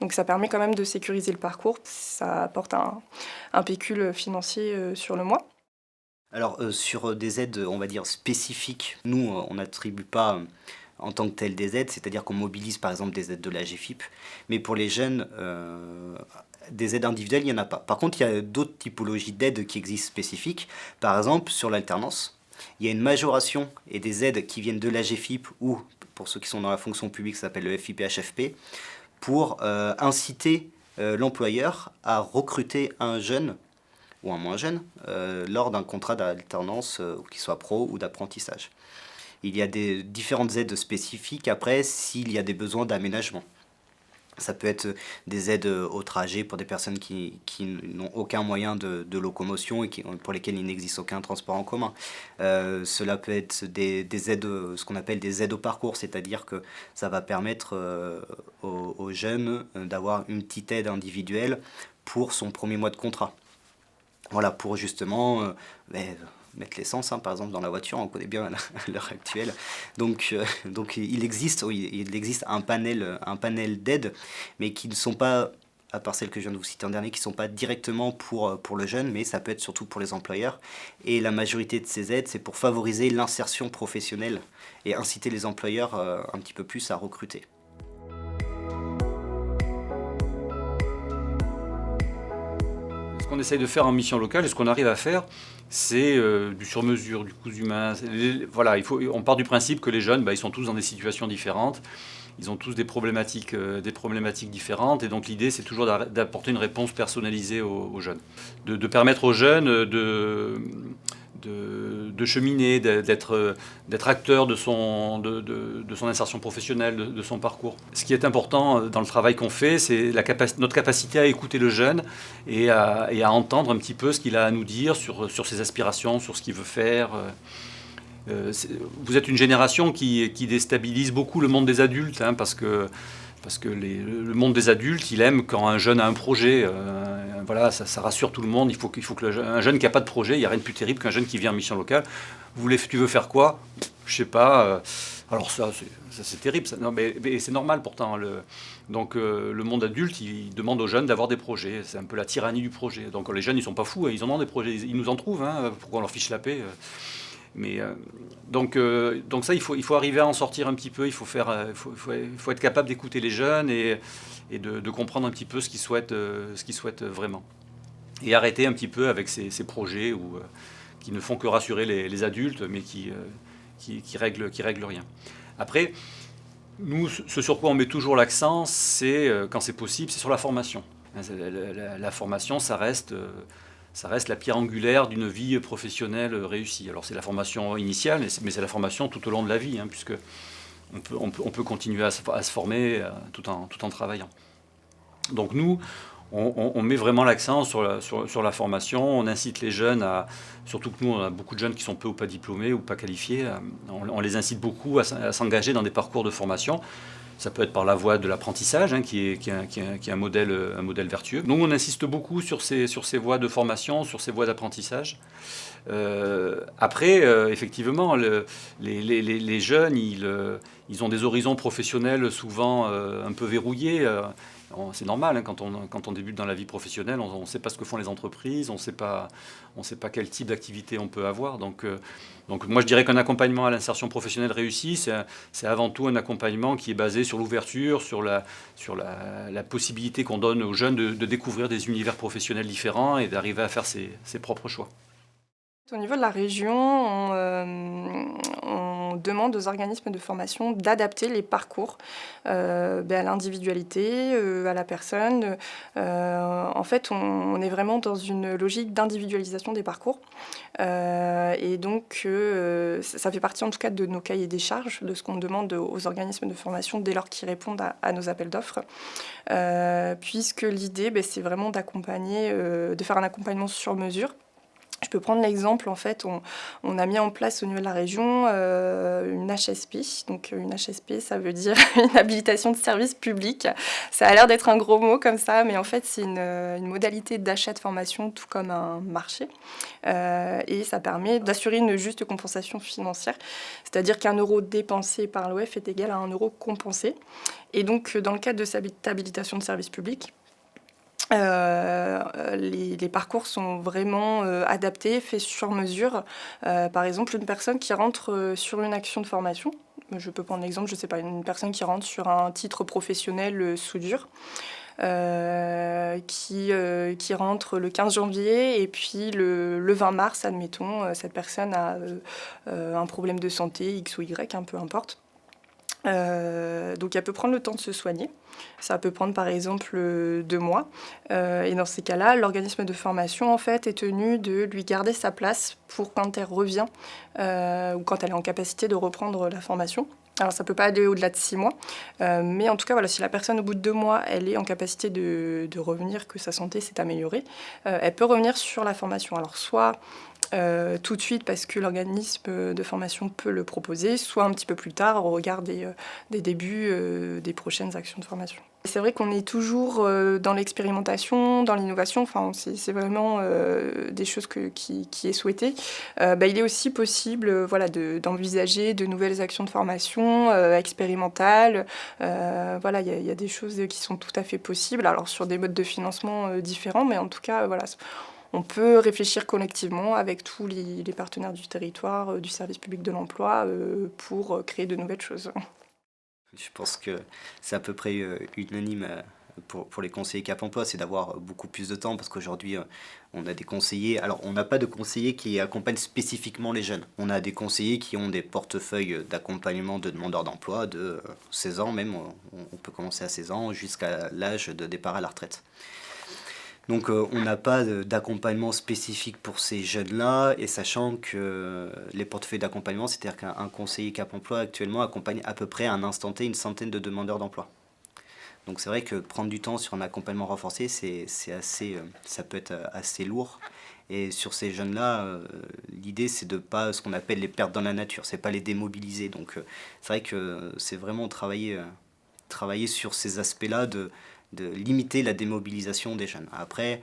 Donc ça permet quand même de sécuriser le parcours. Ça apporte un pécule financier sur le mois.
Alors sur des aides, on va dire, spécifiques, nous, on n'attribue pas en tant que tel des aides, c'est-à-dire qu'on mobilise par exemple des aides de la GFIP, mais pour les jeunes, des aides individuelles, il n'y en a pas. Par contre, il y a d'autres typologies d'aides qui existent spécifiques, par exemple sur l'alternance. il y a une majoration et des aides qui viennent de l'AGFIP ou, pour ceux qui sont dans la fonction publique, ça s'appelle le FIPHFP, pour inciter l'employeur à recruter un jeune ou un moins jeune lors d'un contrat d'alternance, qu'il soit pro ou d'apprentissage. Il y a des différentes aides spécifiques après s'il y a des besoins d'aménagement. Ça peut être des aides au trajet pour des personnes qui n'ont aucun moyen de locomotion et pour lesquelles il n'existe aucun transport en commun. Cela peut être des aides, ce qu'on appelle des aides au parcours, c'est-à-dire que ça va permettre aux jeunes d'avoir une petite aide individuelle pour son premier mois de contrat. Voilà, pour justement mettre l'essence, par exemple, dans la voiture, on connaît bien à l'heure actuelle. Donc il existe un panel d'aides, mais qui ne sont pas, à part celles que je viens de vous citer en dernier, qui ne sont pas directement pour le jeune, mais ça peut être surtout pour les employeurs. Et la majorité de ces aides, c'est pour favoriser l'insertion professionnelle et inciter les employeurs un petit peu plus à recruter.
Ce qu'on essaye de faire en mission locale et ce qu'on arrive à faire, c'est du sur-mesure, du cousu main. Voilà, on part du principe que les jeunes, ils sont tous dans des situations différentes, ils ont tous des problématiques différentes, et donc l'idée, c'est toujours d'apporter une réponse personnalisée aux jeunes, de permettre aux jeunes de cheminer, d'être acteur de son insertion professionnelle, de son parcours. Ce qui est important dans le travail qu'on fait, c'est notre capacité à écouter le jeune et à entendre un petit peu ce qu'il a à nous dire sur ses aspirations, sur ce qu'il veut faire. Vous êtes une génération qui déstabilise beaucoup le monde des adultes, parce que le monde des adultes, il aime quand un jeune a un projet. Voilà, ça rassure tout le monde. Il faut que un jeune qui n'a pas de projet, il n'y a rien de plus terrible qu'un jeune qui vient en mission locale. Tu veux faire quoi? Je sais pas. Alors ça c'est terrible. Non, mais c'est normal pourtant. Donc le monde adulte, il demande aux jeunes d'avoir des projets. C'est un peu la tyrannie du projet. Donc les jeunes, ils sont pas fous. Ils en ont des projets. Ils nous en trouvent. Pourquoi on leur fiche la paix? Mais donc ça, il faut arriver à en sortir un petit peu. Il faut être capable d'écouter les jeunes et de comprendre un petit peu ce qu'ils souhaitent vraiment. Et arrêter un petit peu avec ces projets qui ne font que rassurer les adultes, mais qui règlent rien. Après, nous, ce sur quoi on met toujours l'accent, c'est, quand c'est possible, c'est sur la formation. La formation, ça reste la pierre angulaire d'une vie professionnelle réussie. Alors c'est la formation initiale, mais c'est la formation tout au long de la vie, puisque on peut continuer à se former tout en travaillant. Donc nous, on met vraiment l'accent sur la formation, on incite les jeunes surtout que nous on a beaucoup de jeunes qui sont peu ou pas diplômés ou pas qualifiés, on les incite beaucoup à s'engager dans des parcours de formation. Ça peut être par la voie de l'apprentissage, qui est un modèle vertueux. Nous, on insiste beaucoup sur ces voies de formation, sur ces voies d'apprentissage. Après, effectivement, les jeunes, ils ont des horizons professionnels souvent un peu verrouillés. C'est normal, quand on débute dans la vie professionnelle, on ne sait pas ce que font les entreprises, on ne sait pas quel type d'activité on peut avoir. Donc moi, je dirais qu'un accompagnement à l'insertion professionnelle réussi, c'est avant tout un accompagnement qui est basé sur l'ouverture, sur la possibilité qu'on donne aux jeunes de découvrir des univers professionnels différents et d'arriver à faire ses propres choix.
Au niveau de la région, on demande aux organismes de formation d'adapter les parcours à l'individualité, à la personne. En fait, on est vraiment dans une logique d'individualisation des parcours. Et donc, ça fait partie en tout cas de nos cahiers des charges, de ce qu'on demande aux organismes de formation dès lors qu'ils répondent à nos appels d'offres. Puisque l'idée, c'est vraiment d'accompagner, de faire un accompagnement sur mesure. Je peux prendre l'exemple, en fait, on a mis en place au niveau de la région une HSP. Donc une HSP, ça veut dire une habilitation de service public. Ça a l'air d'être un gros mot comme ça, mais en fait, c'est une modalité d'achat de formation, tout comme un marché. Et ça permet d'assurer une juste compensation financière. C'est-à-dire qu'1 euro dépensé par l'OF est égal à 1 euro compensé. Et donc, dans le cadre de cette habilitation de service public, les parcours sont vraiment adaptés, faits sur mesure. Par exemple, une personne qui rentre sur une action de formation, je peux prendre l'exemple, je sais pas, une personne qui rentre sur un titre professionnel soudure, qui rentre le 15 janvier et puis le 20 mars, admettons, cette personne a un problème de santé, X ou Y, peu importe. Donc elle peut prendre le temps de se soigner. Ça peut prendre par exemple 2 mois. Et dans ces cas-là, l'organisme de formation en fait, est tenu de lui garder sa place pour quand elle revient ou quand elle est en capacité de reprendre la formation. Alors ça peut pas aller au-delà de 6 mois, mais en tout cas, voilà, si la personne au bout de 2 mois, elle est en capacité de revenir, que sa santé s'est améliorée, elle peut revenir sur la formation. Alors soit tout de suite parce que l'organisme de formation peut le proposer, soit un petit peu plus tard au regard des débuts des prochaines actions de formation. C'est vrai qu'on est toujours dans l'expérimentation, dans l'innovation, enfin, c'est vraiment des choses qui est souhaité. Il est aussi possible d'envisager de nouvelles actions de formation expérimentales. Voilà, il y a des choses qui sont tout à fait possibles, alors sur des modes de financement différents, mais en tout cas, voilà, on peut réfléchir collectivement avec tous les partenaires du territoire, du service public de l'emploi, pour créer de nouvelles choses.
Je pense que c'est à peu près unanime pour les conseillers Cap Emploi, c'est d'avoir beaucoup plus de temps parce qu'aujourd'hui, on a des conseillers. Alors, on n'a pas de conseillers qui accompagnent spécifiquement les jeunes. On a des conseillers qui ont des portefeuilles d'accompagnement de demandeurs d'emploi de 16 ans, même. On peut commencer à 16 ans jusqu'à l'âge de départ à la retraite. Donc on n'a pas d'accompagnement spécifique pour ces jeunes-là, et sachant que les portefeuilles d'accompagnement, c'est-à-dire qu'un conseiller Cap Emploi actuellement accompagne à peu près à un instant T une centaine de demandeurs d'emploi. Donc c'est vrai que prendre du temps sur un accompagnement renforcé, ça peut être assez lourd. Et sur ces jeunes-là, l'idée c'est de pas ce qu'on appelle les perdre dans la nature, c'est pas les démobiliser. Donc c'est vrai que c'est vraiment travailler sur ces aspects-là de limiter la démobilisation des jeunes. Après,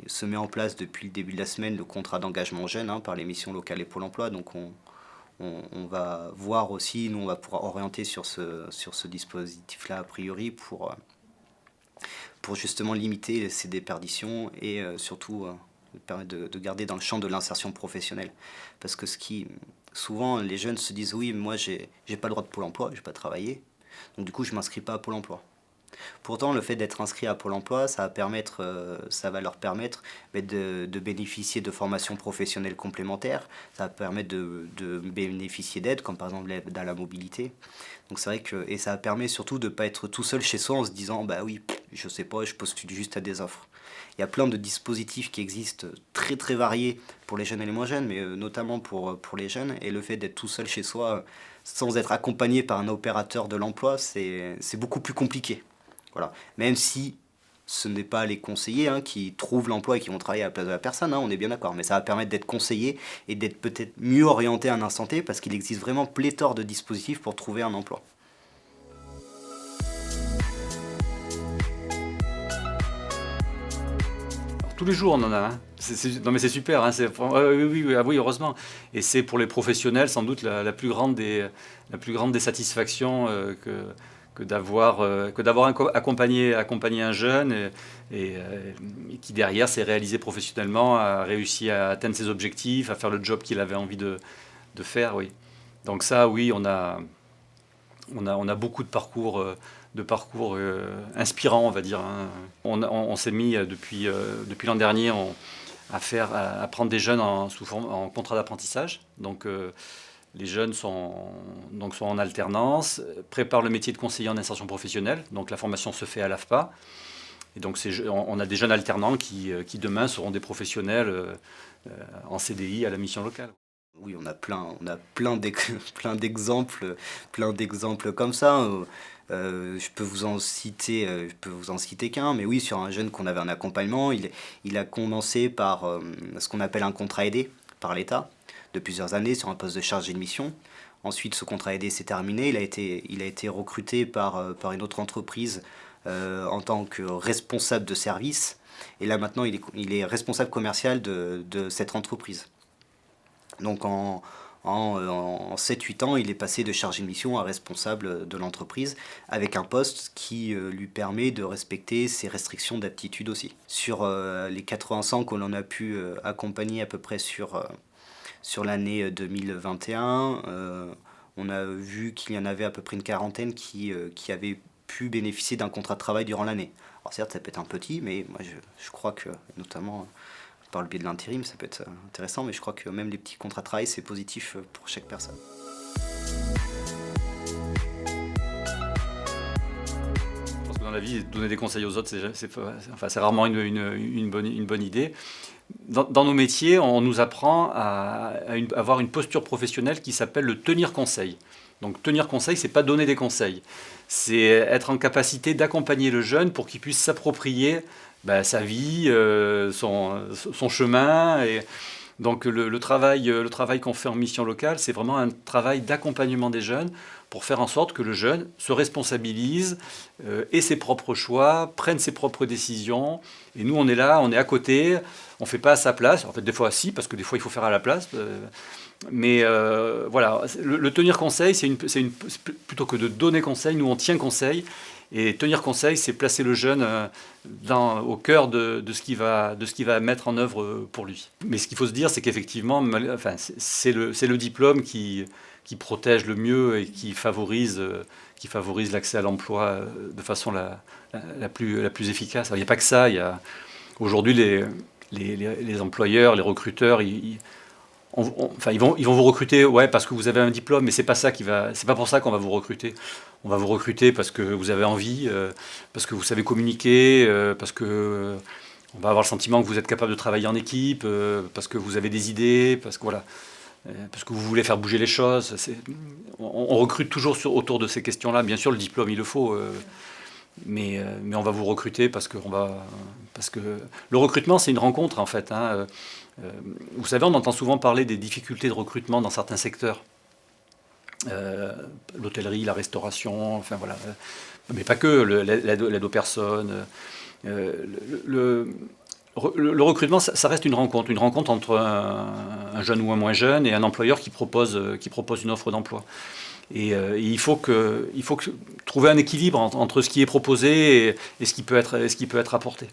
il se met en place depuis le début de la semaine le contrat d'engagement jeune par les missions locales et Pôle emploi. Donc on va voir aussi, nous on va pouvoir orienter sur ce dispositif-là a priori pour justement limiter ces déperditions et surtout permettre de garder dans le champ de l'insertion professionnelle. Parce que souvent les jeunes se disent oui, moi j'ai pas le droit de Pôle emploi, j'ai pas travaillé, donc du coup je m'inscris pas à Pôle emploi. Pourtant, le fait d'être inscrit à Pôle emploi, ça va leur permettre de bénéficier de formations professionnelles complémentaires, ça va permettre de bénéficier d'aides, comme par exemple l'aide à la mobilité. Donc c'est vrai et ça permet surtout de ne pas être tout seul chez soi en se disant bah oui, je sais pas, je postule juste à des offres. Il y a plein de dispositifs qui existent très très variés pour les jeunes et les moins jeunes, mais notamment pour les jeunes, et le fait d'être tout seul chez soi sans être accompagné par un opérateur de l'emploi, c'est beaucoup plus compliqué. Voilà. Même si ce n'est pas les conseillers qui trouvent l'emploi et qui vont travailler à la place de la personne, on est bien d'accord, mais ça va permettre d'être conseillé et d'être peut-être mieux orienté à un instant T parce qu'il existe vraiment pléthore de dispositifs pour trouver un emploi.
Alors, tous les jours on en a, non mais c'est super, oui, heureusement. Et c'est pour les professionnels sans doute la plus grande des satisfactions que d'avoir accompagné un jeune et qui derrière s'est réalisé professionnellement, a réussi à atteindre ses objectifs, à faire le job qu'il avait envie de faire, oui. Donc ça, oui, on a beaucoup de parcours inspirants, on va dire. On s'est mis depuis l'an dernier à prendre des jeunes en contrat d'apprentissage. Donc les jeunes sont en alternance, préparent le métier de conseiller en insertion professionnelle. Donc la formation se fait à l'AFPA. Et donc on a des jeunes alternants qui demain seront des professionnels en CDI à la mission locale.
Oui, on a plein d'exemples comme ça. Je peux vous en citer qu'un, mais oui, sur un jeune qu'on avait en accompagnement, il a commencé par ce qu'on appelle un contrat aidé par l'État de plusieurs années sur un poste de chargé de mission. Ensuite, ce contrat aidé s'est terminé. Il a été recruté par une autre entreprise en tant que responsable de service. Et là, maintenant, il est responsable commercial de cette entreprise. Donc, en 7-8 ans, il est passé de chargé de mission à responsable de l'entreprise avec un poste qui lui permet de respecter ses restrictions d'aptitude aussi. Sur les 800 que l'on a pu accompagner à peu près sur l'année 2021, on a vu qu'il y en avait à peu près une quarantaine qui avaient pu bénéficier d'un contrat de travail durant l'année. Alors certes, ça peut être un petit, mais moi je crois que, notamment par le biais de l'intérim, ça peut être intéressant, mais je crois que même les petits contrats de travail, c'est positif pour chaque personne.
Je pense que dans la vie, donner des conseils aux autres, c'est rarement une bonne idée. Dans nos métiers, on nous apprend à avoir une posture professionnelle qui s'appelle le tenir conseil. Donc tenir conseil, c'est pas donner des conseils. C'est être en capacité d'accompagner le jeune pour qu'il puisse s'approprier sa vie, son chemin. Et donc le travail qu'on fait en mission locale, c'est vraiment un travail d'accompagnement des jeunes pour faire en sorte que le jeune se responsabilise, ait ses propres choix, prenne ses propres décisions. Et nous, on est là, on est à côté, on ne fait pas à sa place. En fait, des fois, si, parce que des fois, il faut faire à la place. Mais voilà, le tenir conseil, plutôt que de donner conseil, nous, on tient conseil. Et tenir conseil, c'est placer le jeune au cœur de ce qu'il va mettre en œuvre pour lui. Mais ce qu'il faut se dire, c'est qu'effectivement, c'est le diplôme qui protège le mieux et qui favorise l'accès à l'emploi de façon la plus efficace. Alors, il n'y a pas que ça. Aujourd'hui, les employeurs, les recruteurs, ils vont vous recruter, parce que vous avez un diplôme, mais c'est pas pour ça qu'on va vous recruter. On va vous recruter parce que vous avez envie, parce que vous savez communiquer, parce que on va avoir le sentiment que vous êtes capable de travailler en équipe, parce que vous avez des idées, parce que vous voulez faire bouger les choses. On recrute toujours autour de ces questions-là. Bien sûr, le diplôme, il le faut, mais on va vous recruter parce que le recrutement, c'est une rencontre, en fait. Vous savez, on entend souvent parler des difficultés de recrutement dans certains secteurs. L'hôtellerie, la restauration, voilà. Mais pas que, l'aide aux personnes. Le recrutement, ça reste une rencontre entre un jeune ou un moins jeune et un employeur qui propose une offre d'emploi. Et il faut trouver un équilibre entre ce qui est proposé et ce qui peut être apporté.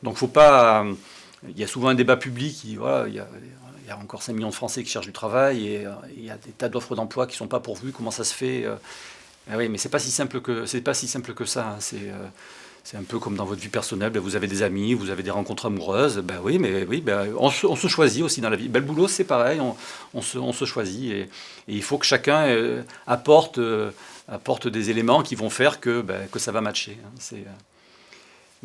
Donc, faut pas. Il y a souvent un débat public. Il y a encore 5 millions de Français qui cherchent du travail et il y a des tas d'offres d'emploi qui ne sont pas pourvues. Comment ça se fait? Oui, mais c'est pas si simple que ça. C'est un peu comme dans votre vie personnelle. Vous avez des amis, vous avez des rencontres amoureuses. On se choisit aussi dans la vie. Le boulot, c'est pareil. On se choisit et il faut que chacun apporte des éléments qui vont faire que ça va matcher.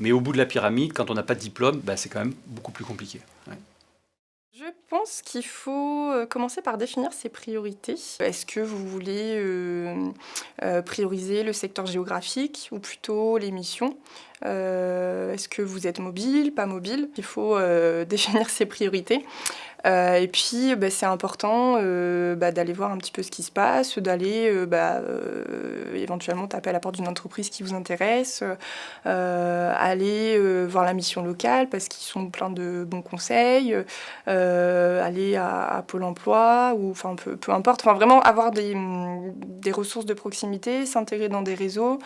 Mais au bout de la pyramide, quand on n'a pas de diplôme, c'est quand même beaucoup plus compliqué. Ouais.
Je pense qu'il faut commencer par définir ses priorités. Est-ce que vous voulez prioriser le secteur géographique ou plutôt les missions ? Est-ce que vous êtes mobile, pas mobile ? Il faut définir ses priorités. Et puis, c'est important d'aller voir un petit peu ce qui se passe, d'aller éventuellement taper à la porte d'une entreprise qui vous intéresse, aller voir la mission locale parce qu'ils sont pleins de bons conseils, aller à Pôle emploi, ou peu importe, vraiment avoir des ressources de proximité, s'intégrer dans des réseaux,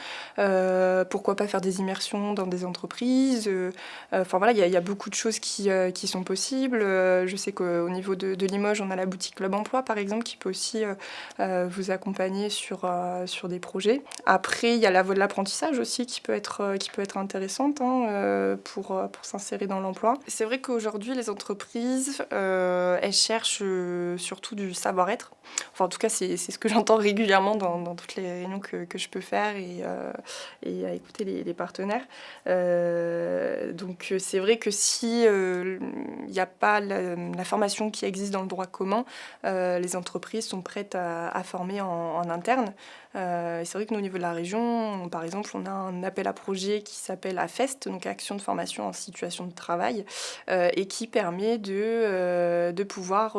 pourquoi pas faire des immersions dans des entreprises. Il y a beaucoup de choses qui sont possibles. Je sais qu'au niveau de Limoges, on a la boutique Club Emploi, par exemple, qui peut aussi vous accompagner sur des projets. Après, il y a la voie de l'apprentissage aussi qui peut être intéressante pour s'insérer dans l'emploi. C'est vrai qu'aujourd'hui, les entreprises, elles cherchent surtout du savoir-être. Enfin, en tout cas, c'est ce que j'entends régulièrement dans toutes les réunions que je peux faire et à écouter les partenaires. Donc, c'est vrai que si il n'y a pas la formation qui existe dans le droit commun, les entreprises sont prêtes à former en interne. C'est vrai que nous, au niveau de la région, par exemple, on a un appel à projet qui s'appelle AFEST, donc Action de formation en situation de travail, et qui permet de pouvoir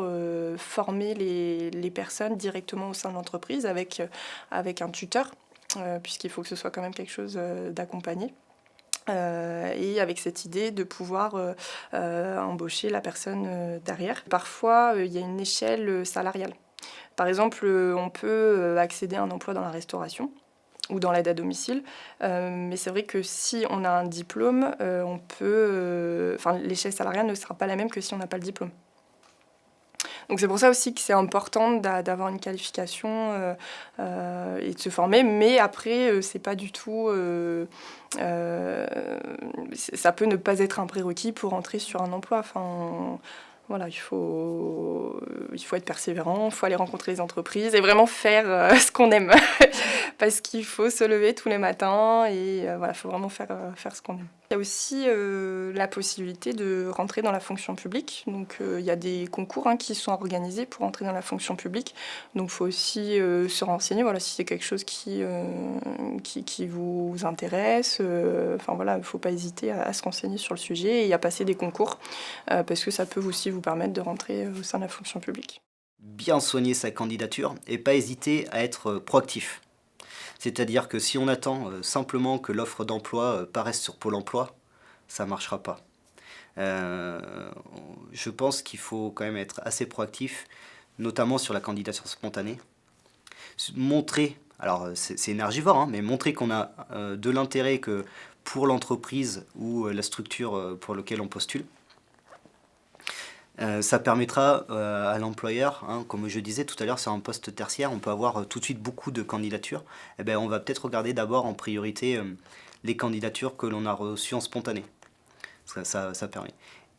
former les personnes directement au sein de l'entreprise avec un tuteur, puisqu'il faut que ce soit quand même quelque chose d'accompagné. Et avec cette idée de pouvoir embaucher la personne derrière. Parfois, il y a une échelle salariale. Par exemple, on peut accéder à un emploi dans la restauration ou dans l'aide à domicile, mais c'est vrai que si on a un diplôme, l'échelle salariale ne sera pas la même que si on n'a pas le diplôme. Donc c'est pour ça aussi que c'est important d'avoir une qualification et de se former, mais après c'est pas du tout, ça peut ne pas être un prérequis pour entrer sur un emploi. Enfin, voilà, il faut être persévérant, il faut aller rencontrer les entreprises et vraiment faire ce qu'on aime. Parce qu'il faut se lever tous les matins et voilà, il faut vraiment faire ce qu'on aime. Il y a aussi la possibilité de rentrer dans la fonction publique. Donc il y a des concours qui sont organisés pour entrer dans la fonction publique. Donc il faut aussi se renseigner, voilà, si c'est quelque chose qui vous intéresse. Enfin voilà, il ne faut pas hésiter à se renseigner sur le sujet et à passer des concours parce que ça peut aussi vous permettre de rentrer au sein de la fonction publique.
Bien soigner sa candidature et pas hésiter à être proactif. C'est-à-dire que si on attend simplement que l'offre d'emploi paraisse sur Pôle emploi, ça ne marchera pas. Je pense qu'il faut quand même être assez proactif, notamment sur la candidature spontanée. Montrer, alors c'est énergivore, mais montrer qu'on a de l'intérêt que pour l'entreprise ou la structure pour laquelle on postule. Ça permettra à l'employeur, comme je disais tout à l'heure, sur un poste tertiaire, on peut avoir tout de suite beaucoup de candidatures. Eh ben, on va peut-être regarder d'abord en priorité les candidatures que l'on a reçues en spontané. Ça permet.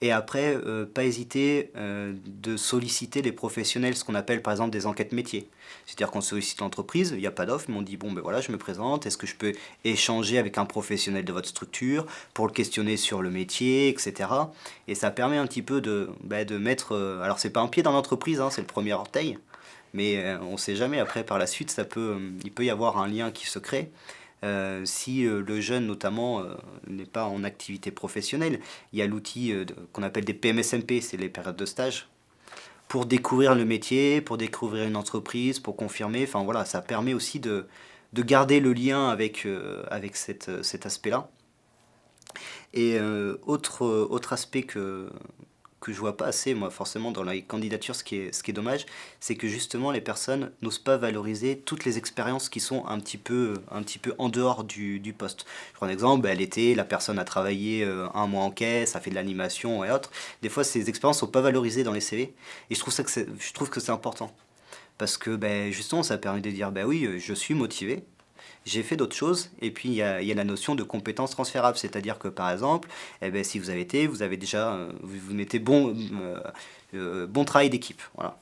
Et après, pas hésiter de solliciter les professionnels, ce qu'on appelle par exemple des enquêtes métiers. C'est-à-dire qu'on sollicite l'entreprise, il n'y a pas d'offre, mais on dit bon ben voilà, je me présente, est-ce que je peux échanger avec un professionnel de votre structure pour le questionner sur le métier, etc. Et ça permet un petit peu de mettre, alors c'est pas un pied dans l'entreprise, c'est le premier orteil, mais on ne sait jamais, après par la suite, il peut y avoir un lien qui se crée. Si le jeune notamment n'est pas en activité professionnelle, il y a l'outil qu'on appelle des PMSMP, c'est les périodes de stage, pour découvrir le métier, pour découvrir une entreprise, pour confirmer, enfin voilà, ça permet aussi de garder le lien avec cet aspect-là. Et autre aspect que je vois pas assez, moi, forcément, dans les candidatures, ce qui est dommage, c'est que justement, les personnes n'osent pas valoriser toutes les expériences qui sont un petit peu en dehors du poste. Je prends un exemple, l'été, la personne a travaillé un mois en caisse, a fait de l'animation et autres. Des fois, ces expériences sont pas valorisées dans les CV, et je trouve que c'est important. Parce que, justement, ça permet de dire, oui, je suis motivé, j'ai fait d'autres choses, et puis il y a la notion de compétences transférables, c'est-à-dire que par exemple, si vous avez déjà, vous mettez bon travail d'équipe, voilà.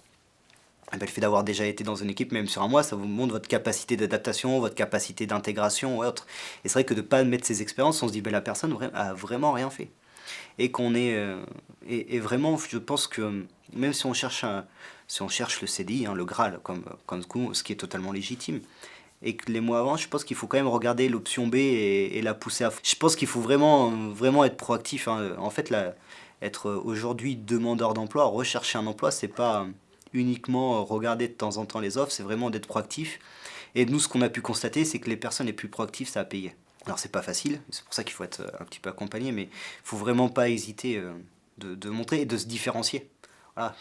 Le fait d'avoir déjà été dans une équipe, même sur un mois, ça vous montre votre capacité d'adaptation, votre capacité d'intégration ou autre. Et c'est vrai que de ne pas mettre ces expériences, on se dit, la personne a vraiment rien fait. Et qu'on est, et vraiment, je pense que même si on cherche le CDI, le Graal, comme ce qui est totalement légitime, et que les mois avant, je pense qu'il faut quand même regarder l'option B et la pousser à fond. Je pense qu'il faut vraiment être proactif. En fait, être aujourd'hui demandeur d'emploi, rechercher un emploi, c'est pas uniquement regarder de temps en temps les offres, c'est vraiment d'être proactif. Et nous, ce qu'on a pu constater, c'est que les personnes les plus proactives, ça a payé. Alors c'est pas facile, c'est pour ça qu'il faut être un petit peu accompagné, mais il faut vraiment pas hésiter de montrer et de se différencier. Voilà,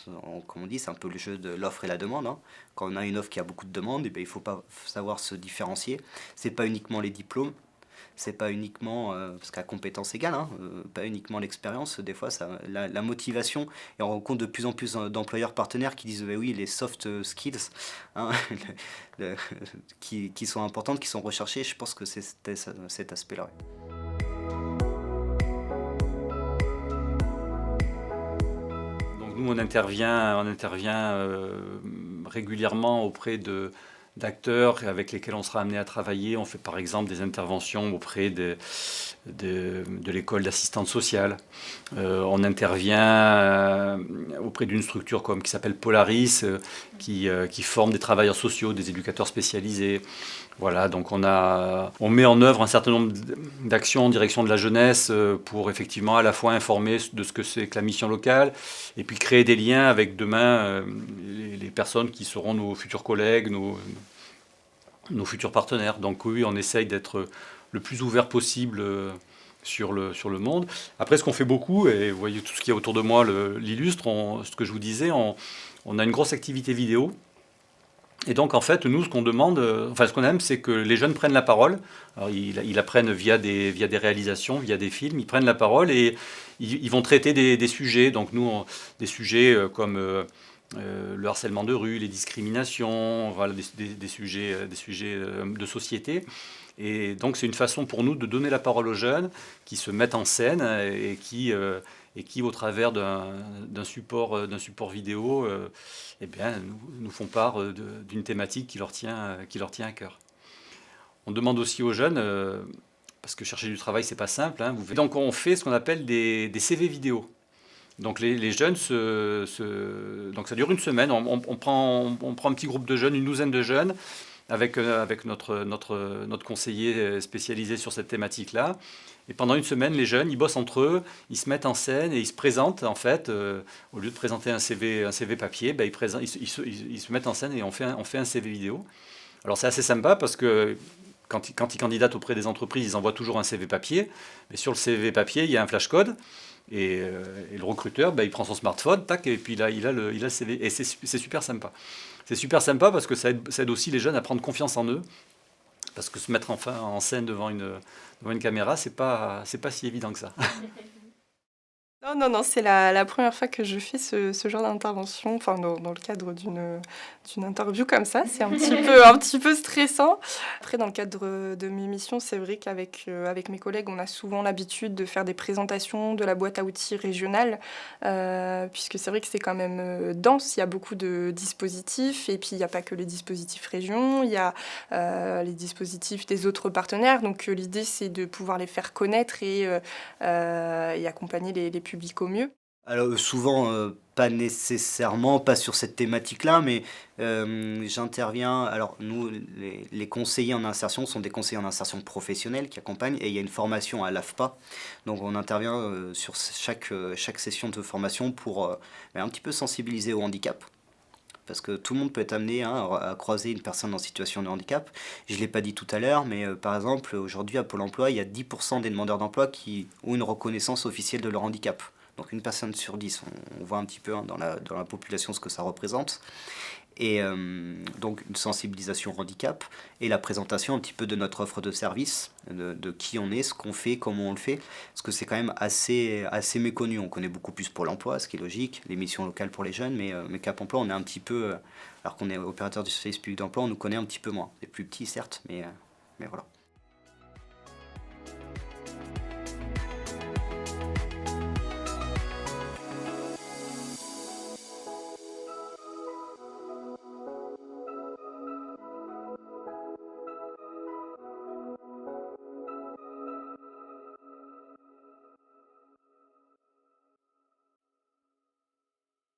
comme on dit, c'est un peu le jeu de l'offre et la demande. Quand on a une offre qui a beaucoup de demandes, il faut savoir se différencier. C'est pas uniquement les diplômes, c'est pas uniquement, parce qu'à compétence égale, pas uniquement l'expérience, des fois la motivation, et on rencontre de plus en plus d'employeurs partenaires qui disent oui, les soft skills qui sont importantes, qui sont recherchées, je pense que c'est cet aspect-là. Ouais.
Nous, on intervient régulièrement auprès d'acteurs avec lesquels on sera amené à travailler. On fait par exemple des interventions auprès de l'école d'assistante sociale. On intervient auprès d'une structure qui s'appelle Polaris, qui forme des travailleurs sociaux, des éducateurs spécialisés. Voilà, donc on met en œuvre un certain nombre d'actions en direction de la jeunesse pour effectivement à la fois informer de ce que c'est que la mission locale et puis créer des liens avec demain les personnes qui seront nos futurs collègues, nos futurs partenaires. Donc oui, on essaye d'être le plus ouvert possible sur le monde. Après, ce qu'on fait beaucoup, et vous voyez tout ce qui est autour de moi l'illustre, ce que je vous disais, on a une grosse activité vidéo. Et donc, en fait, nous, ce qu'on demande, ce qu'on aime, c'est que les jeunes prennent la parole. Alors, ils apprennent via des réalisations, via des films, ils prennent la parole et ils vont traiter des sujets. Donc, nous, des sujets comme le harcèlement de rue, les discriminations, voilà, des sujets de société. Et donc c'est une façon pour nous de donner la parole aux jeunes qui se mettent en scène et qui au travers d'un support vidéo, eh bien, nous font part d'une thématique qui leur tient à cœur. On demande aussi aux jeunes, parce que chercher du travail c'est pas simple, hein, donc on fait ce qu'on appelle des CV vidéo. Donc les jeunes, donc ça dure une semaine, on prend un petit groupe de jeunes, une douzaine de jeunes, avec notre conseiller spécialisé sur cette thématique-là. Et pendant une semaine, les jeunes, ils bossent entre eux, ils se mettent en scène et ils se présentent, en fait, au lieu de présenter un CV papier, ben, ils se mettent en scène et on fait un CV vidéo. Alors c'est assez sympa parce que quand ils candidatent auprès des entreprises, ils envoient toujours un CV papier, mais sur le CV papier, il y a un flashcode. Et le recruteur, ben, il prend son smartphone, tac, et puis là, il a le CV. Et c'est super sympa. C'est super sympa parce que ça aide aussi les jeunes à prendre confiance en eux. Parce que se mettre en scène devant une caméra, c'est pas si évident que ça.
Non, c'est la première fois que je fais ce genre d'intervention, enfin dans le cadre d'une interview comme ça, c'est un petit peu stressant. Après, dans le cadre de mes missions, c'est vrai qu'avec mes collègues, on a souvent l'habitude de faire des présentations de la boîte à outils régionale, puisque c'est vrai que c'est quand même dense, il y a beaucoup de dispositifs, et puis il n'y a pas que les dispositifs région, il y a les dispositifs des autres partenaires, donc l'idée c'est de pouvoir les faire connaître et accompagner les publics au mieux.
Alors souvent, pas nécessairement, pas sur cette thématique-là, mais j'interviens. Alors nous, les conseillers en insertion sont des conseillers en insertion professionnelle qui accompagnent, et il y a une formation à l'AFPA. Donc on intervient sur chaque session de formation pour un petit peu sensibiliser au handicap. Parce que tout le monde peut être amené à croiser une personne en situation de handicap. Je ne l'ai pas dit tout à l'heure, mais par exemple, aujourd'hui à Pôle emploi, il y a 10% des demandeurs d'emploi qui ont une reconnaissance officielle de leur handicap. Donc une personne sur 10, on voit un petit peu dans la population ce que ça représente. Et donc une sensibilisation au handicap et la présentation un petit peu de notre offre de service, de qui on est, ce qu'on fait, comment on le fait, parce que c'est quand même assez méconnu. On connaît beaucoup plus Pôle emploi, ce qui est logique, les missions locales pour les jeunes, mais Cap emploi, on est un petit peu, alors qu'on est opérateur du service public d'emploi, on nous connaît un petit peu moins. C'est plus petit certes, mais voilà.